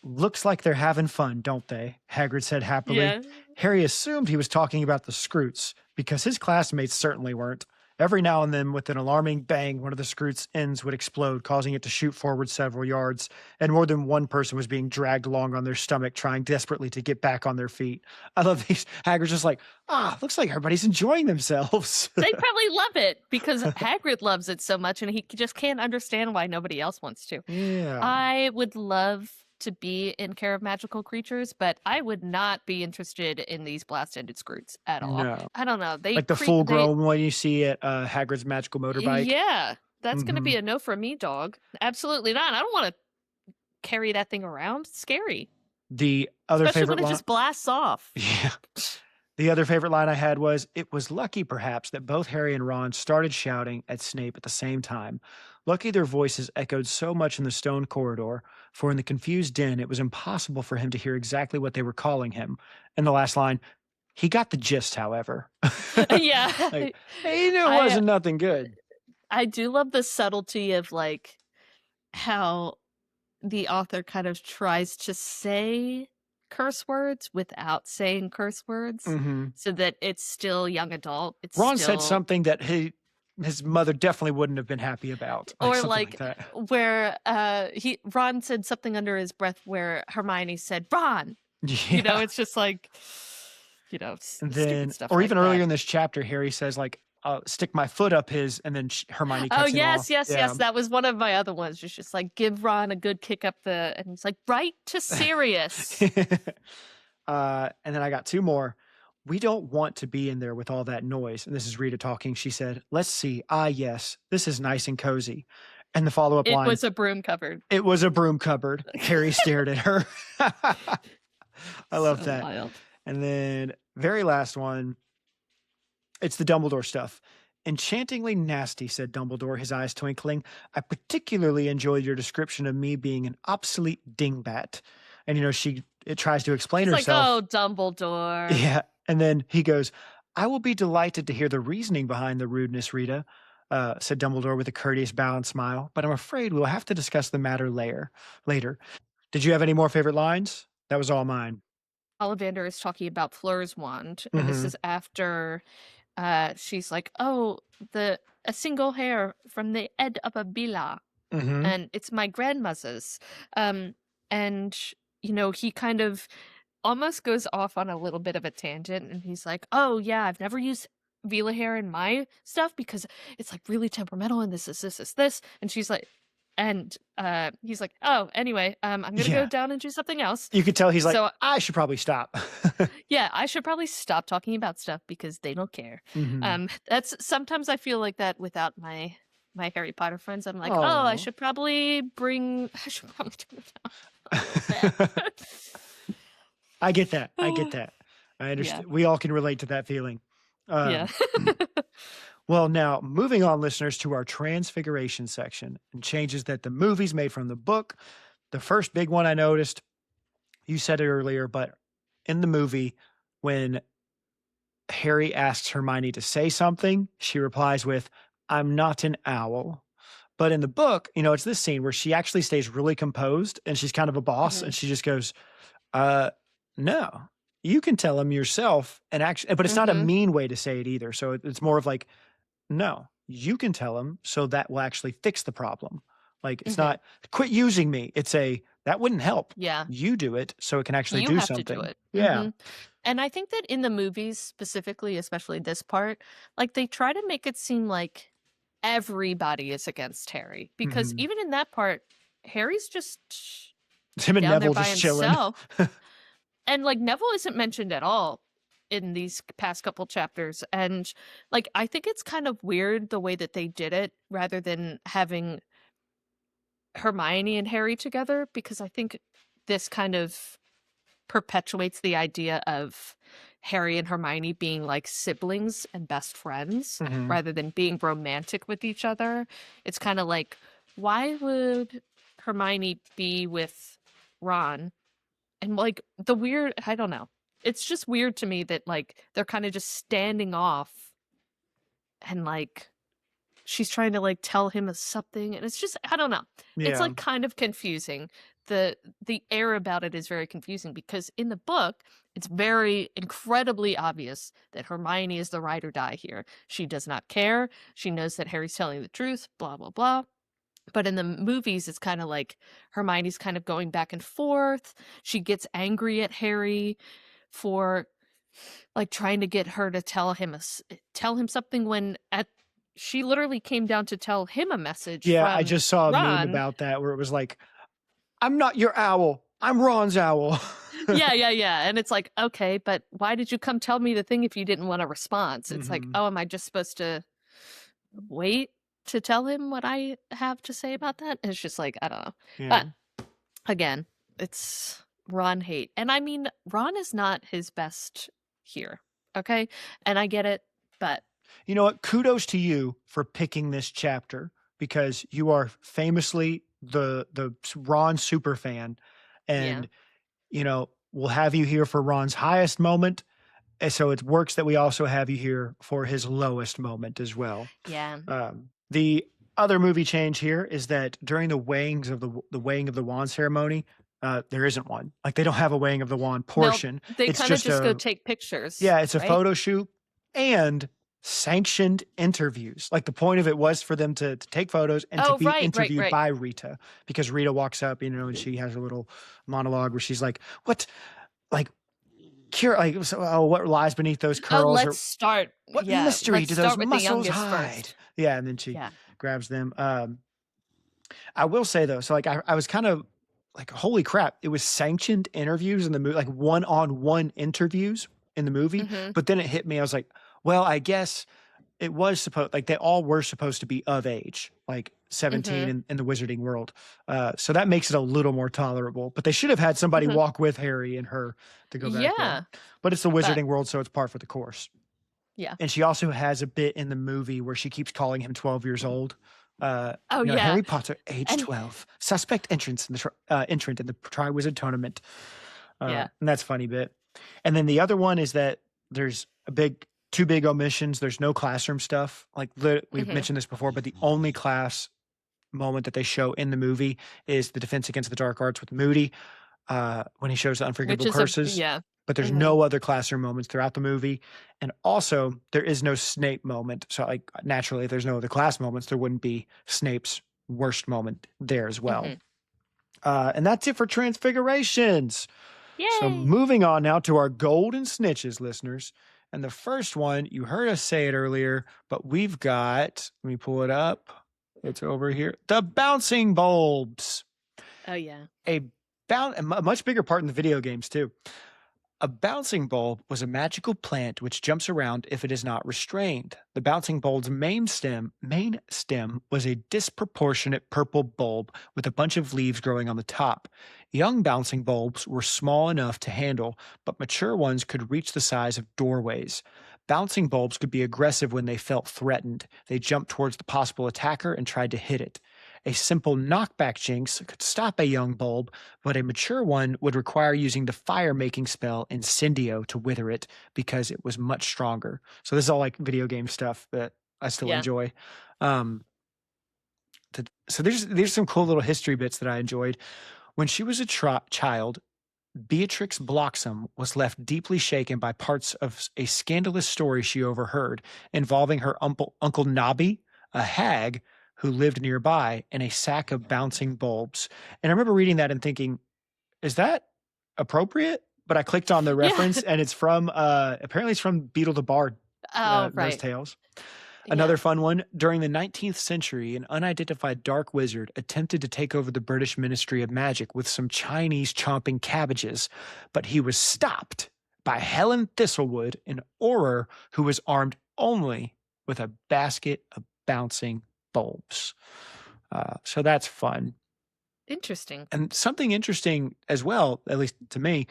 looks like they're having fun, don't they? Hagrid said happily. Yeah. Harry assumed he was talking about the Scroots because his classmates certainly weren't. Every now and then, with an alarming bang, one of the Scroots' ends would explode, causing it to shoot forward several yards, and more than one person was being dragged along on their stomach, trying desperately to get back on their feet. I love these. Hagrid's just like, looks like everybody's enjoying themselves. They probably love it because Hagrid loves it so much, and he just can't understand why nobody else wants to. Yeah. I would love to be in care of magical creatures, but I would not be interested in these blast-ended Scroots at all. No. I don't know. They like the full-grown one you see at Hagrid's magical motorbike. Yeah, that's going to be a no for me, dog. Absolutely not. I don't want to carry that thing around. It's scary. The other Especially favorite when it line, just blasts off. Yeah. The other favorite line I had was, it was lucky perhaps that both Harry and Ron started shouting at Snape at the same time. Lucky their voices echoed so much in the stone corridor, for in the confused din it was impossible for him to hear exactly what they were calling him. And the last line, he got the gist, however. Yeah. Like, he knew it wasn't nothing good. I do love the subtlety of like how the author kind of tries to say curse words without saying curse words so that it's still young adult. It's Ron still... said something that his mother definitely wouldn't have been happy about. Or like that. Where Ron said something under his breath where Hermione said, Ron! Yeah. You know, it's just like, you know, stupid stuff or like even that. earlier in this chapter, Harry says like, stick my foot up his, and then Hermione cuts him off. Yes. That was one of my other ones. It's just like, give Ron a good kick up and he's like, right to Sirius. And then I got two more. We don't want to be in there with all that noise. And this is Rita talking. She said, let's see. Ah, yes, this is nice and cozy. And the follow-up line. It was a broom cupboard. It was a broom cupboard. Harry stared at her. I love So that. wild. And then very last one. It's the Dumbledore stuff. Enchantingly nasty, said Dumbledore, his eyes twinkling. I particularly enjoyed your description of me being an obsolete dingbat. And, it tries to explain It's herself. like, oh, Dumbledore. Yeah. And then he goes, I will be delighted to hear the reasoning behind the rudeness, Rita, said Dumbledore with a courteous bow and smile. But I'm afraid we'll have to discuss the matter later. Did you have any more favorite lines? That was all mine. Ollivander is talking about Fleur's wand. And this is after she's like, oh, a single hair from the head of a bila. And it's my grandmother's. And, he kind of almost goes off on a little bit of a tangent. And he's like, oh, yeah, I've never used Vila hair in my stuff because it's like really temperamental and this. And she's like, and he's like, oh, anyway, I'm going to go down and do something else. You could tell he's like, So- I should probably stop. Yeah, I should probably stop talking about stuff because they don't care. That's sometimes I feel like that without my Harry Potter friends. I'm like, oh, I should probably turn it down. I get that. I understand. We all can relate to that feeling. Yeah. Well, now moving on, listeners, to our Transfiguration section and changes that the movies made from the book. The first big one I noticed, you said it earlier, but in the movie, when Harry asks Hermione to say something, she replies with, I'm not an owl. But in the book, it's this scene where she actually stays really composed and she's kind of a boss and she just goes, no, you can tell him yourself. And actually, but it's not a mean way to say it either. So it's more of like, no, you can tell him so that will actually fix the problem. Like it's not quit using me. It's that wouldn't help. Yeah. You do it so it can actually You do have something. to do it. Yeah. And I think that in the movies specifically, especially this part, like they try to make it seem like everybody is against Harry. Because even in that part, Harry's just Him and down Neville there by just chilling. himself. And like Neville isn't mentioned at all in these past couple chapters. And like I think it's kind of weird the way that they did it rather than having Hermione and Harry together, because I think this kind of perpetuates the idea of Harry and Hermione being like siblings and best friends rather than being romantic with each other. It's kind of like, why would Hermione be with Ron? And like I don't know. It's just weird to me that like they're kind of just standing off and like she's trying to like tell him something and it's just, I don't know. It's like kind of confusing. The air about it is very confusing because in the book, it's very incredibly obvious that Hermione is the ride or die here. She does not care. She knows that Harry's telling the truth, blah, blah, blah. But in the movies, it's kind of like Hermione's kind of going back and forth. She gets angry at Harry for like trying to get her to tell him something when she literally came down to tell him a message. Yeah, from I just saw a Ron. meme about that where it was like, I'm not your owl. I'm Ron's owl. Yeah. And it's like, okay, but why did you come tell me the thing if you didn't want a response? It's like, oh, am I just supposed to wait to tell him what I have to say about that? It's just like, I don't know. Yeah. But again, it's Ron hate. And I mean, Ron is not his best here. Okay. And I get it, but You know what? Kudos to you for picking this chapter because you are famously the Ron super fan. And, we'll have you here for Ron's highest moment. And so it works that we also have you here for his lowest moment as well. yeah. The other movie change here is that during the weighings of the weighing of the wand ceremony, there isn't one. Like they don't have a weighing of the wand portion. They It's kind of just go a- take pictures. Yeah, it's a right? photo shoot and sanctioned interviews. Like the point of it was for them to take photos and to Oh, be right. interviewed by Rita because Rita walks up, and she has a little monologue where she's like, what, like, what lies beneath those curls? Oh, or let's start. what yeah, mystery let's do those start with the muscles youngest hide? first. Yeah, and then she Yeah. grabs them. I will say though, so like I was kind of like, holy crap, it was sanctioned interviews in the movie, like one-on-one interviews in the movie. Mm-hmm. But then it hit me. I was like, well, I guess it was supposed, like, they all were supposed to be of age, like 17 in the wizarding world. So that makes it a little more tolerable. But they should have had somebody walk with Harry and her to go back Yeah. there. But it's the wizarding world, so it's par for the course. Yeah. And she also has a bit in the movie where she keeps calling him 12 years old. Harry Potter, age 12, suspect entrant in the Triwizard Tournament. And that's a funny bit. And then the other one is that there's two big omissions. There's no classroom stuff. Like we've mentioned this before, but the only class moment that they show in the movie is the Defense Against the Dark Arts with Moody when he shows the unforgivable curses. But there's no other classroom moments throughout the movie. And also, there is no Snape moment. So, like, naturally, if there's no other class moments, there wouldn't be Snape's worst moment there as well. And that's it for Transfigurations. Yay. So, moving on now to our golden snitches, listeners. And the first one, you heard us say it earlier, but we've got, let me pull it up. It's over here. The bouncing bulbs. Oh, yeah. A much bigger part in the video games, too. A bouncing bulb was a magical plant which jumps around if it is not restrained. The bouncing bulb's main stem was a disproportionate purple bulb with a bunch of leaves growing on the top. Young bouncing bulbs were small enough to handle, but mature ones could reach the size of doorways. Bouncing bulbs could be aggressive when they felt threatened. They jumped towards the possible attacker and tried to hit it. A simple knockback jinx could stop a young bulb, but a mature one would require using the fire-making spell Incendio to wither it because it was much stronger. So this is all like video game stuff that I still enjoy. So there's some cool little history bits that I enjoyed. When she was a child, Beatrix Bloxham was left deeply shaken by parts of a scandalous story she overheard involving her Uncle Nobby, a hag who lived nearby, and a sack of bouncing bulbs. And I remember reading that and thinking, is that appropriate? But I clicked on the reference and it's from, apparently it's from Beetle the Bard, those tales. Another fun one, during the 19th century, an unidentified dark wizard attempted to take over the British Ministry of Magic with some Chinese chomping cabbages, but he was stopped by Helen Thistlewood, an Auror who was armed only with a basket of bouncing bulbs. So that's fun. Interesting. And something interesting as well, at least to me,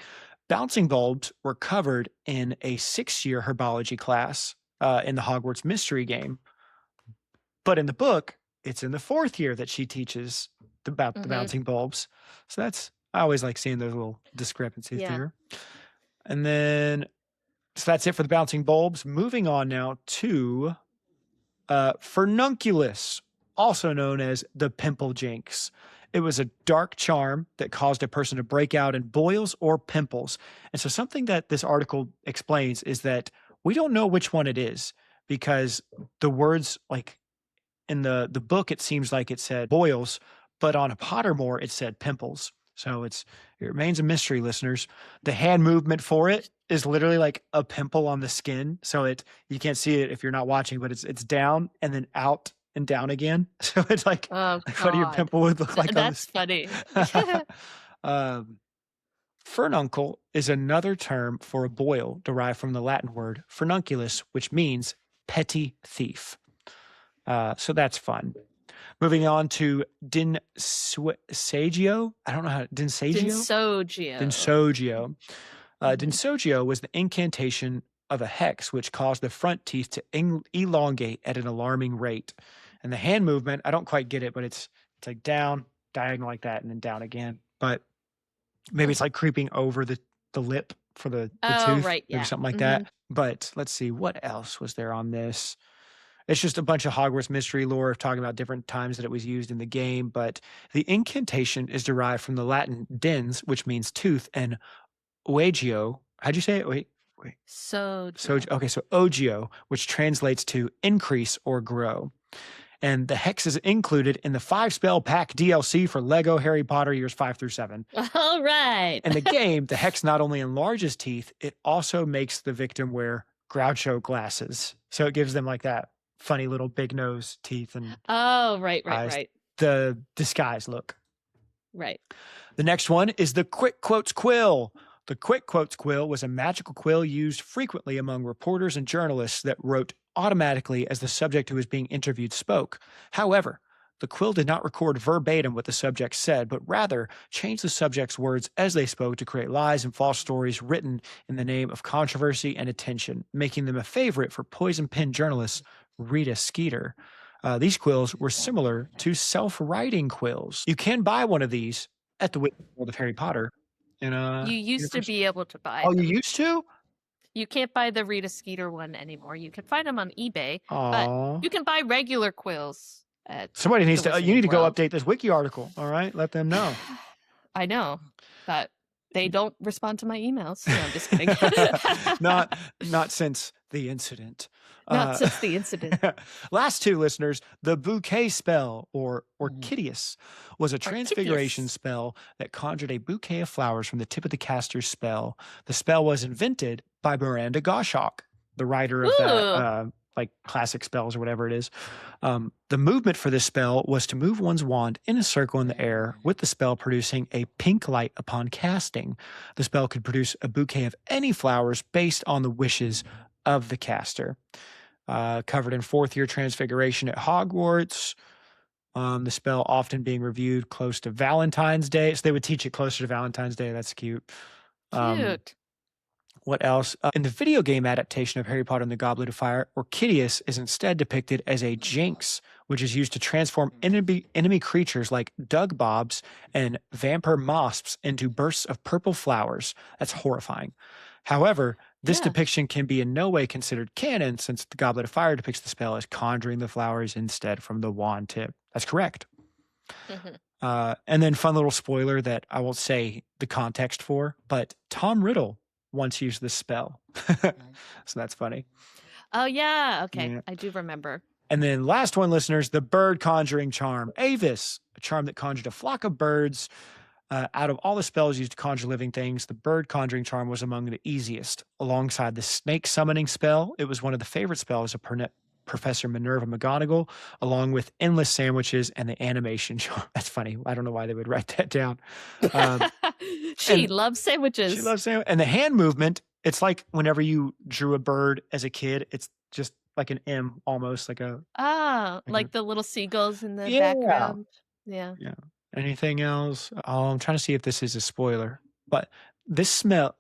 bouncing bulbs were covered in a 6-year herbology class in the Hogwarts mystery game. But in the book, it's in the 4th year that she teaches about the bouncing bulbs. So I always like seeing those little discrepancies there. And then, so that's it for the bouncing bulbs. Moving on now to Furnunculus, also known as the Pimple Jinx. It was a dark charm that caused a person to break out in boils or pimples. And so something that this article explains is that we don't know which one it is because the words, like in the book, it seems like it said boils, but on a Pottermore, it said pimples. So it remains a mystery, listeners. The hand movement for it is literally like a pimple on the skin. So you can't see it if you're not watching, but it's down and then out and down again. So it's like what your pimple would look like. That's funny. Furnuncle is another term for a boil derived from the Latin word furnunculus, which means petty thief. So that's fun. Moving on to Dinsogio. I don't know how Dinsogio. Dinsogio was the incantation of a hex which caused the front teeth to elongate at an alarming rate. And the hand movement, I don't quite get it, but it's like down, diagonal like that, and then down again. But maybe it's like creeping over the lip for the tooth, right, maybe something like that. But let's see, what else was there on this? It's just a bunch of Hogwarts mystery lore talking about different times that it was used in the game. But the incantation is derived from the Latin dens, which means tooth, and oegio. How'd you say it? Wait. Okay, so ogio, which translates to increase or grow. And the hex is included in the 5-spell pack DLC for Lego Harry Potter years 5 through 7. All right. In the game, the hex not only enlarges teeth, it also makes the victim wear Groucho glasses. So it gives them like that funny little big nose teeth and right. the disguise look. Right. The next one is the Quick Quotes Quill. The Quick Quotes Quill was a magical quill used frequently among reporters and journalists that wrote automatically as the subject who was being interviewed spoke. However, the quill did not record verbatim what the subject said, but rather changed the subject's words as they spoke to create lies and false stories written in the name of controversy and attention, making them a favorite for poison pen journalist Rita Skeeter. These quills were similar to self-writing quills. You can buy one of these at the Wizarding World of Harry Potter. You used to be able to buy Oh, them. you used to? You can't buy the Rita Skeeter one anymore. You can find them on eBay, Aw. but you can buy regular quills at Somebody needs the to, you need to Wizarding go World. update this wiki article, all right? Let them know. I know, but they don't respond to my emails. No, I'm just kidding. not since the incident. Not since the incident. Last two listeners, the bouquet spell or Orchideus was a transfiguration spell that conjured a bouquet of flowers from the tip of the caster's spell. The spell was invented by Miranda Goshawk, the writer of that like classic spells or whatever it is. The movement for this spell was to move one's wand in a circle in the air, with the spell producing a pink light upon casting. The spell could produce a bouquet of any flowers based on the wishes of the caster. Covered in 4th year transfiguration at Hogwarts. The spell often being reviewed close to Valentine's Day. So they would teach it closer to Valentine's Day. That's cute. Cute. What else? In the video game adaptation of Harry Potter and the Goblet of Fire, Orchideus is instead depicted as a jinx, which is used to transform enemy creatures like Dugbobs and Vampire Mosps into bursts of purple flowers. That's horrifying. However, this depiction can be in no way considered canon, since the Goblet of Fire depicts the spell as conjuring the flowers instead from the wand tip. That's correct. And then fun little spoiler that I won't say the context for, but Tom Riddle once used this spell. So that's funny. Oh, yeah. Okay. Yeah. I do remember. And then last one, listeners, the bird conjuring charm. Avis, a charm that conjured a flock of birds. Out of all the spells used to conjure living things, the bird conjuring charm was among the easiest. Alongside the snake summoning spell, it was one of the favorite spells of Professor Minerva McGonagall, along with endless sandwiches and the animation charm. That's funny. I don't know why they would write that down. She loves sandwiches. She loves sandwiches. And the hand movement, it's like whenever you drew a bird as a kid, it's just like an M almost, like a... like the little seagulls in the Yeah. background. Yeah. Yeah. Anything else? Oh, I'm trying to see if this is a spoiler. But this spell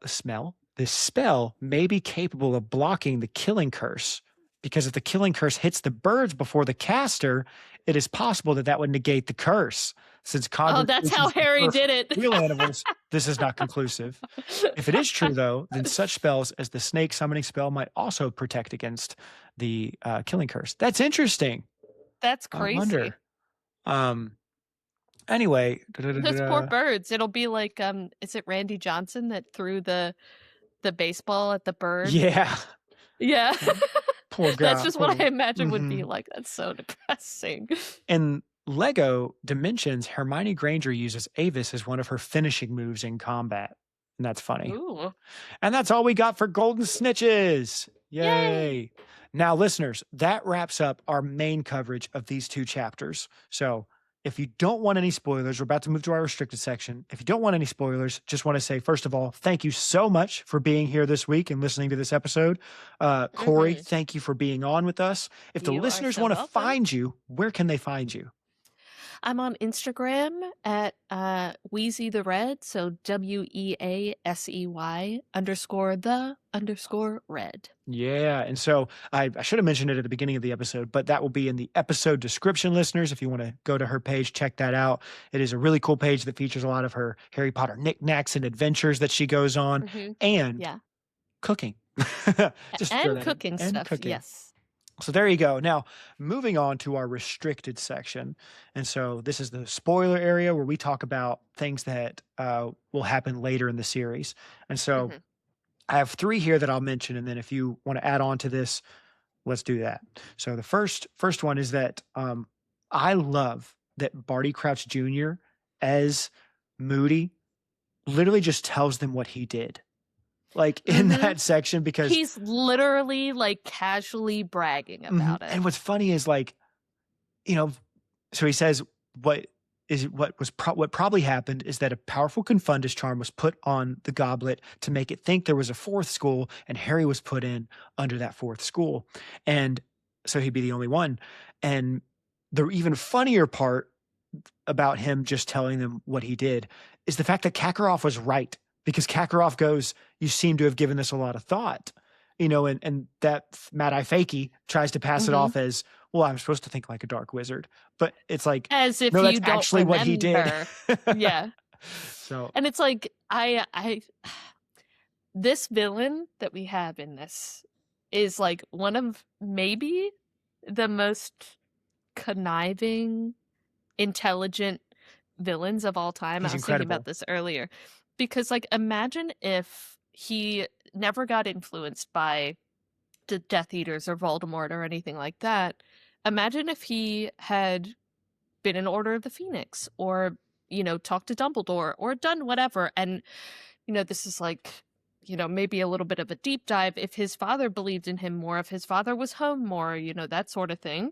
may be capable of blocking the killing curse, because if the killing curse hits the birds before the caster, it is possible that would negate the curse. Since That's how Harry did it. Real animals, this is not conclusive. If it is true, though, then such spells as the snake summoning spell might also protect against the killing curse. That's interesting. That's I crazy. wonder. Anyway, Those poor birds. It'll be like, is it Randy Johnson that threw the baseball at the bird? Yeah. Yeah. Poor guy. That's just what I imagine would be like. That's so depressing. In Lego Dimensions, Hermione Granger uses Avis as one of her finishing moves in combat. And that's funny. Ooh. And that's all we got for Golden Snitches. Yay. Now, listeners, that wraps up our main coverage of these two chapters. So if you don't want any spoilers, we're about to move to our restricted section. If you don't want any spoilers, just want to say, first of all, thank you so much for being here this week and listening to this episode. Cory, thank you for being on with us. If the You are listeners so want to welcome. find you, where can they find you? I'm on Instagram at Wheezy the Red, so WEASEY_the_red. Yeah. And so I should have mentioned it at the beginning of the episode, but that will be in the episode description, listeners. If you want to go to her page, check that out. It is a really cool page that features a lot of her Harry Potter knickknacks and adventures that she goes on, and cooking. Just throw And that in. cooking And stuff. cooking. Yes. So there you go. Now, moving on to our restricted section. And so this is the spoiler area where we talk about things that will happen later in the series. And so I have 3 here that I'll mention. And then if you want to add on to this, let's do that. So the first one is that I love that Barty Crouch Jr. as Moody literally just tells them what he did. Like in that section, because he's literally like casually bragging about it. And what's funny is, like, you know, so he says, what is what probably happened is that a powerful confundus charm was put on the goblet to make it think there was a fourth school, and Harry was put in under that fourth school. And so he'd be the only one. And the even funnier part about him just telling them what he did is the fact that Kakarot was right, because Kakarot goes, "You seem to have given this a lot of thought." And that Mad Eye Fakey tries to pass it off as, well, I'm supposed to think like a dark wizard. But it's like, As if no, you that's don't actually what he did. remember. Yeah. So, And it's like, this villain that we have in this is like one of maybe the most conniving, intelligent villains of all time. He's I was incredible. thinking about this earlier. Because like, imagine if he never got influenced by the Death Eaters or Voldemort or anything like that. Imagine if he had been an Order of the Phoenix, or, talked to Dumbledore, or done whatever. And, this is like, maybe a little bit of a deep dive. If his father believed in him more, if his father was home more, that sort of thing.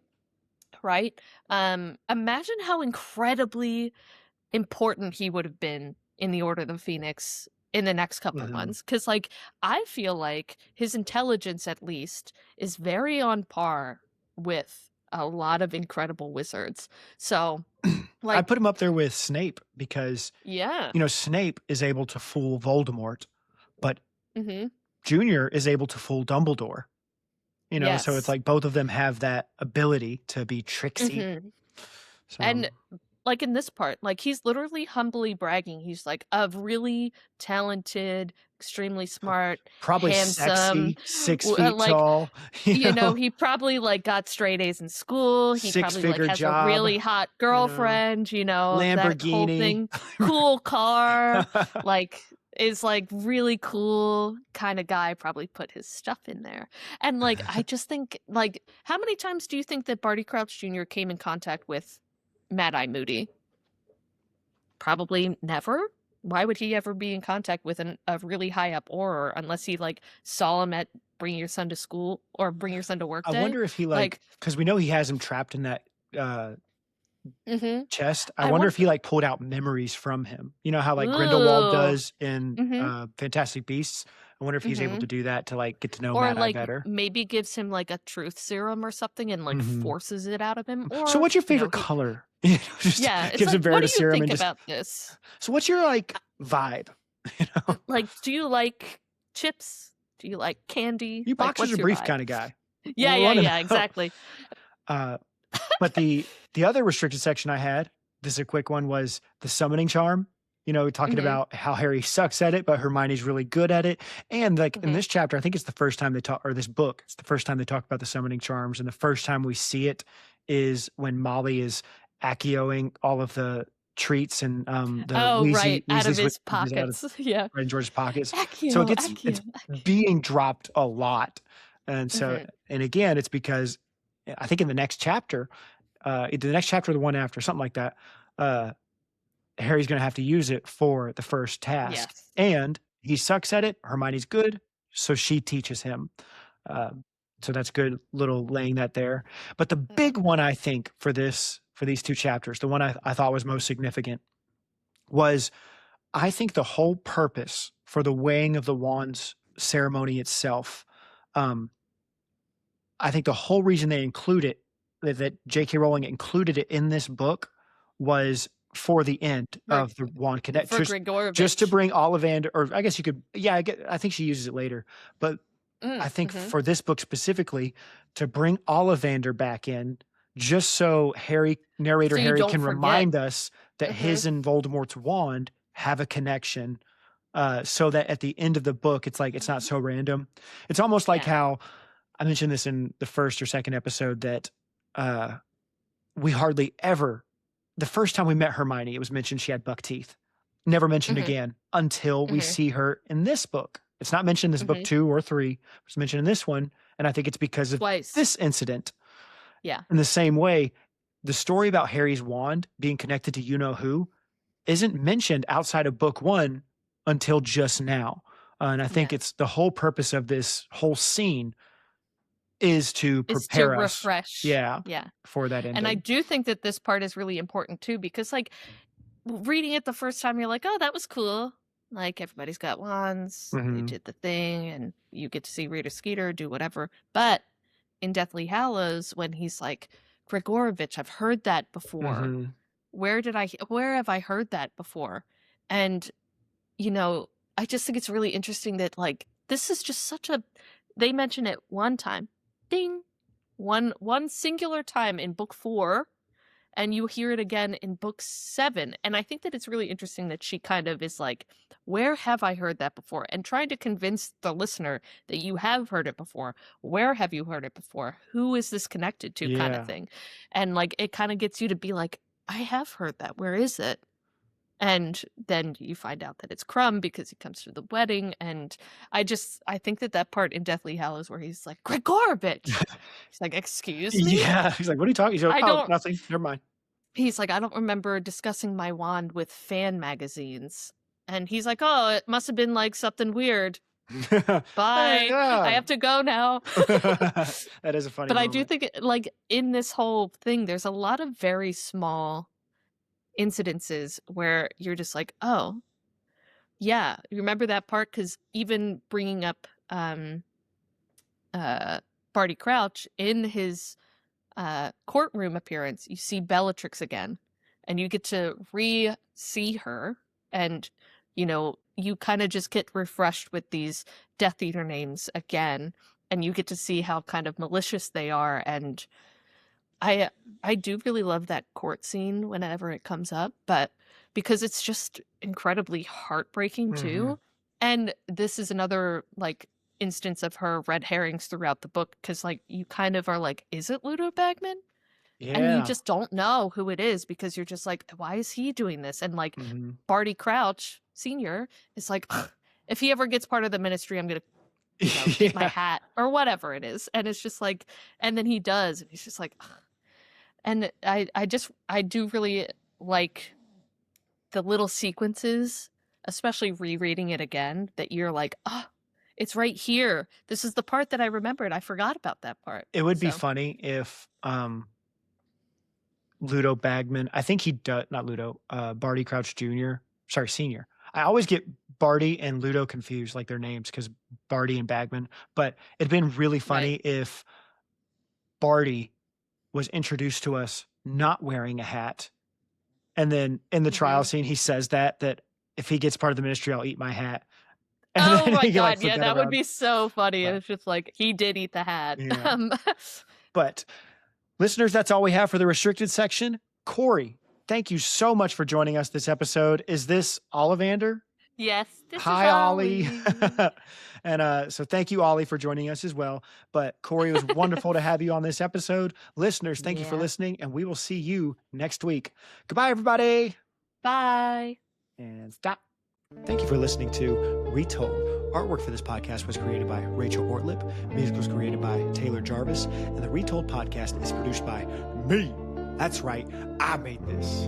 Right? Imagine how incredibly important he would have been in the Order of the Phoenix in the next couple of months. Because, like, I feel like his intelligence, at least, is very on par with a lot of incredible wizards. So, like, I put him up there with Snape because, yeah. Snape is able to fool Voldemort, but Mm-hmm. Junior is able to fool Dumbledore. So Yes. it's like both of them have that ability to be tricksy. Mm-hmm. So, And like in this part, like he's literally humbly bragging. He's like a really talented, extremely smart, probably handsome, sexy, 6 w- feet like, tall. he probably like got straight A's in school. He probably like Six-figure has job, a really hot girlfriend, that whole Lamborghini. thing, cool car, like is like really cool kind of guy, probably put his stuff in there. And like, I just think, like, how many times do you think that Barty Crouch Jr. came in contact with Mad Eye Moody? Probably never. Why would he ever be in contact with a really high up Auror unless he like saw him at Bring Your Son to School or Bring Your Son to Work Day? I wonder if he because we know he has him trapped in that chest. I wonder if he like pulled out memories from him. You know how like Grindelwald does in Fantastic Beasts. I wonder if he's able to do that to like get to know Mad Eye better. Maybe gives him like a truth serum or something and like forces it out of him. Or, so what's your favorite color? Just it's gives like, him Veritaserum what do you think and just, about this? So what's your like vibe? Like, do you like chips? Do you like candy? You like, boxers what's are your brief vibe? kind of guy. Yeah, exactly. But the other restricted section I had, this is a quick one, was the summoning charm. Talking about how Harry sucks at it, but Hermione's really good at it. And like in this chapter, I think it's the first time they talk, or this book, it's the first time they talk about the summoning charms. And the first time we see it is when Molly is Accio-ing all of the treats and the out of his pockets. Right in George's pockets. Accio, So it's being dropped a lot. And so, and again, it's because I think in the next chapter, the one after, something like that, Harry's going to have to use it for the first task. Yes. And he sucks at it. Hermione's good, so she teaches him. So that's good little laying that there. But the big one, I think, for these two chapters, the one I thought was most significant was, I think the whole purpose for the weighing of the wands ceremony itself, I think the whole reason they include it, that J.K. Rowling included it in this book, was for the end of the wand connect, just to bring Ollivander, or I guess you could, I think she uses it later, but I think for this book specifically, to bring Ollivander back in, just so Harry can remind us that his and Voldemort's wand have a connection, so that at the end of the book, it's like, it's not so random. It's almost like how I mentioned this in the first or second episode, that we hardly ever, the first time we met Hermione, it was mentioned she had buck teeth. Never mentioned again until we see her in this book. It's not mentioned in this book 2 or 3. It's mentioned in this one. And I think it's because of this incident. Yeah. In the same way, the story about Harry's wand being connected to you-know-who isn't mentioned outside of book 1 until just now. And I think it's the whole purpose of this whole scene is to is to prepare us. refresh. Yeah. Yeah. For that ending. And I do think that this part is really important too, because like reading it the first time, you're like, oh, that was cool. Like everybody's got wands, they Mhm. did the thing, and you get to see Rita Skeeter do whatever. But in Deathly Hallows, when he's like, Grigorovich, I've heard that before. Mhm. Where have I heard that before? And, you know, I just think it's really interesting that like this is just such a, they mention it one time, ding, one singular time in book 4, and you hear it again in book 7. And I think that it's really interesting that she kind of is like, where have I heard that before? And trying to convince the listener that you have heard it before. Where have you heard it before? Who is this connected to, kind Yeah. of thing? And like it kind of gets you to be like, I have heard that. Where is it? And then you find out that it's Crumb because he comes to the wedding. And I think that part in Deathly Hallows where he's like, Grigorovich. He's like, excuse me? Yeah. He's like, what are you talking? He's like, I oh, don't- nothing. Never mind. He's like, I don't remember discussing my wand with fan magazines. And he's like, oh, it must have been like something weird. Bye. Yeah. I have to go now. That is a funny But I do moment. think, like, in this whole thing, there's a lot of very small incidences where you're just like, oh, yeah, you remember that part? Because even bringing up Barty Crouch in his courtroom appearance, you see Bellatrix again, and you get to re-see her, and, you know, you kind of just get refreshed with these Death Eater names again, and you get to see how kind of malicious they are. And I do really love that court scene whenever it comes up, but because it's just incredibly heartbreaking too. And this is another like instance of her red herrings throughout the book, because like you kind of are like, is it Ludo Bagman? Yeah. And you just don't know who it is, because you're just like, why is he doing this? And like Mhm. Barty Crouch Sr. is like, if he ever gets part of the ministry, I'm gonna keep my Yeah. hat or whatever it is. And it's just like, and then he does, and he's just like, ugh. And I do really like the little sequences, especially rereading it again, that you're like, oh, it's right here. This is the part that I remembered. I forgot about that part. It would be So, funny if Ludo Bagman, I think he does, not Ludo, Barty Crouch Jr., sorry, Sr. I always get Barty and Ludo confused, like their names, because Barty and Bagman. But it'd been really funny if Barty was introduced to us not wearing a hat. And then in the trial scene, he says that if he gets part of the ministry, I'll eat my hat. And oh then my he, like, God. Yeah, flip that would around. be so funny. But- It's just like, he did eat the hat. Yeah. But listeners, that's all we have for the restricted section. Cory, thank you so much for joining us this episode. Is this Ollivander? Yes. This Hi, is Ollie. Ollie. And so thank you, Ollie, for joining us as well. But Cory, it was wonderful to have you on this episode. Listeners, thank you for Yeah. listening, and we will see you next week. Goodbye, everybody. Bye. And stop. Thank you for listening to Retold. Artwork for this podcast was created by Rachel Ortlip. Music was created by Taylor Jarvis. And the Retold podcast is produced by me. That's right, I made this.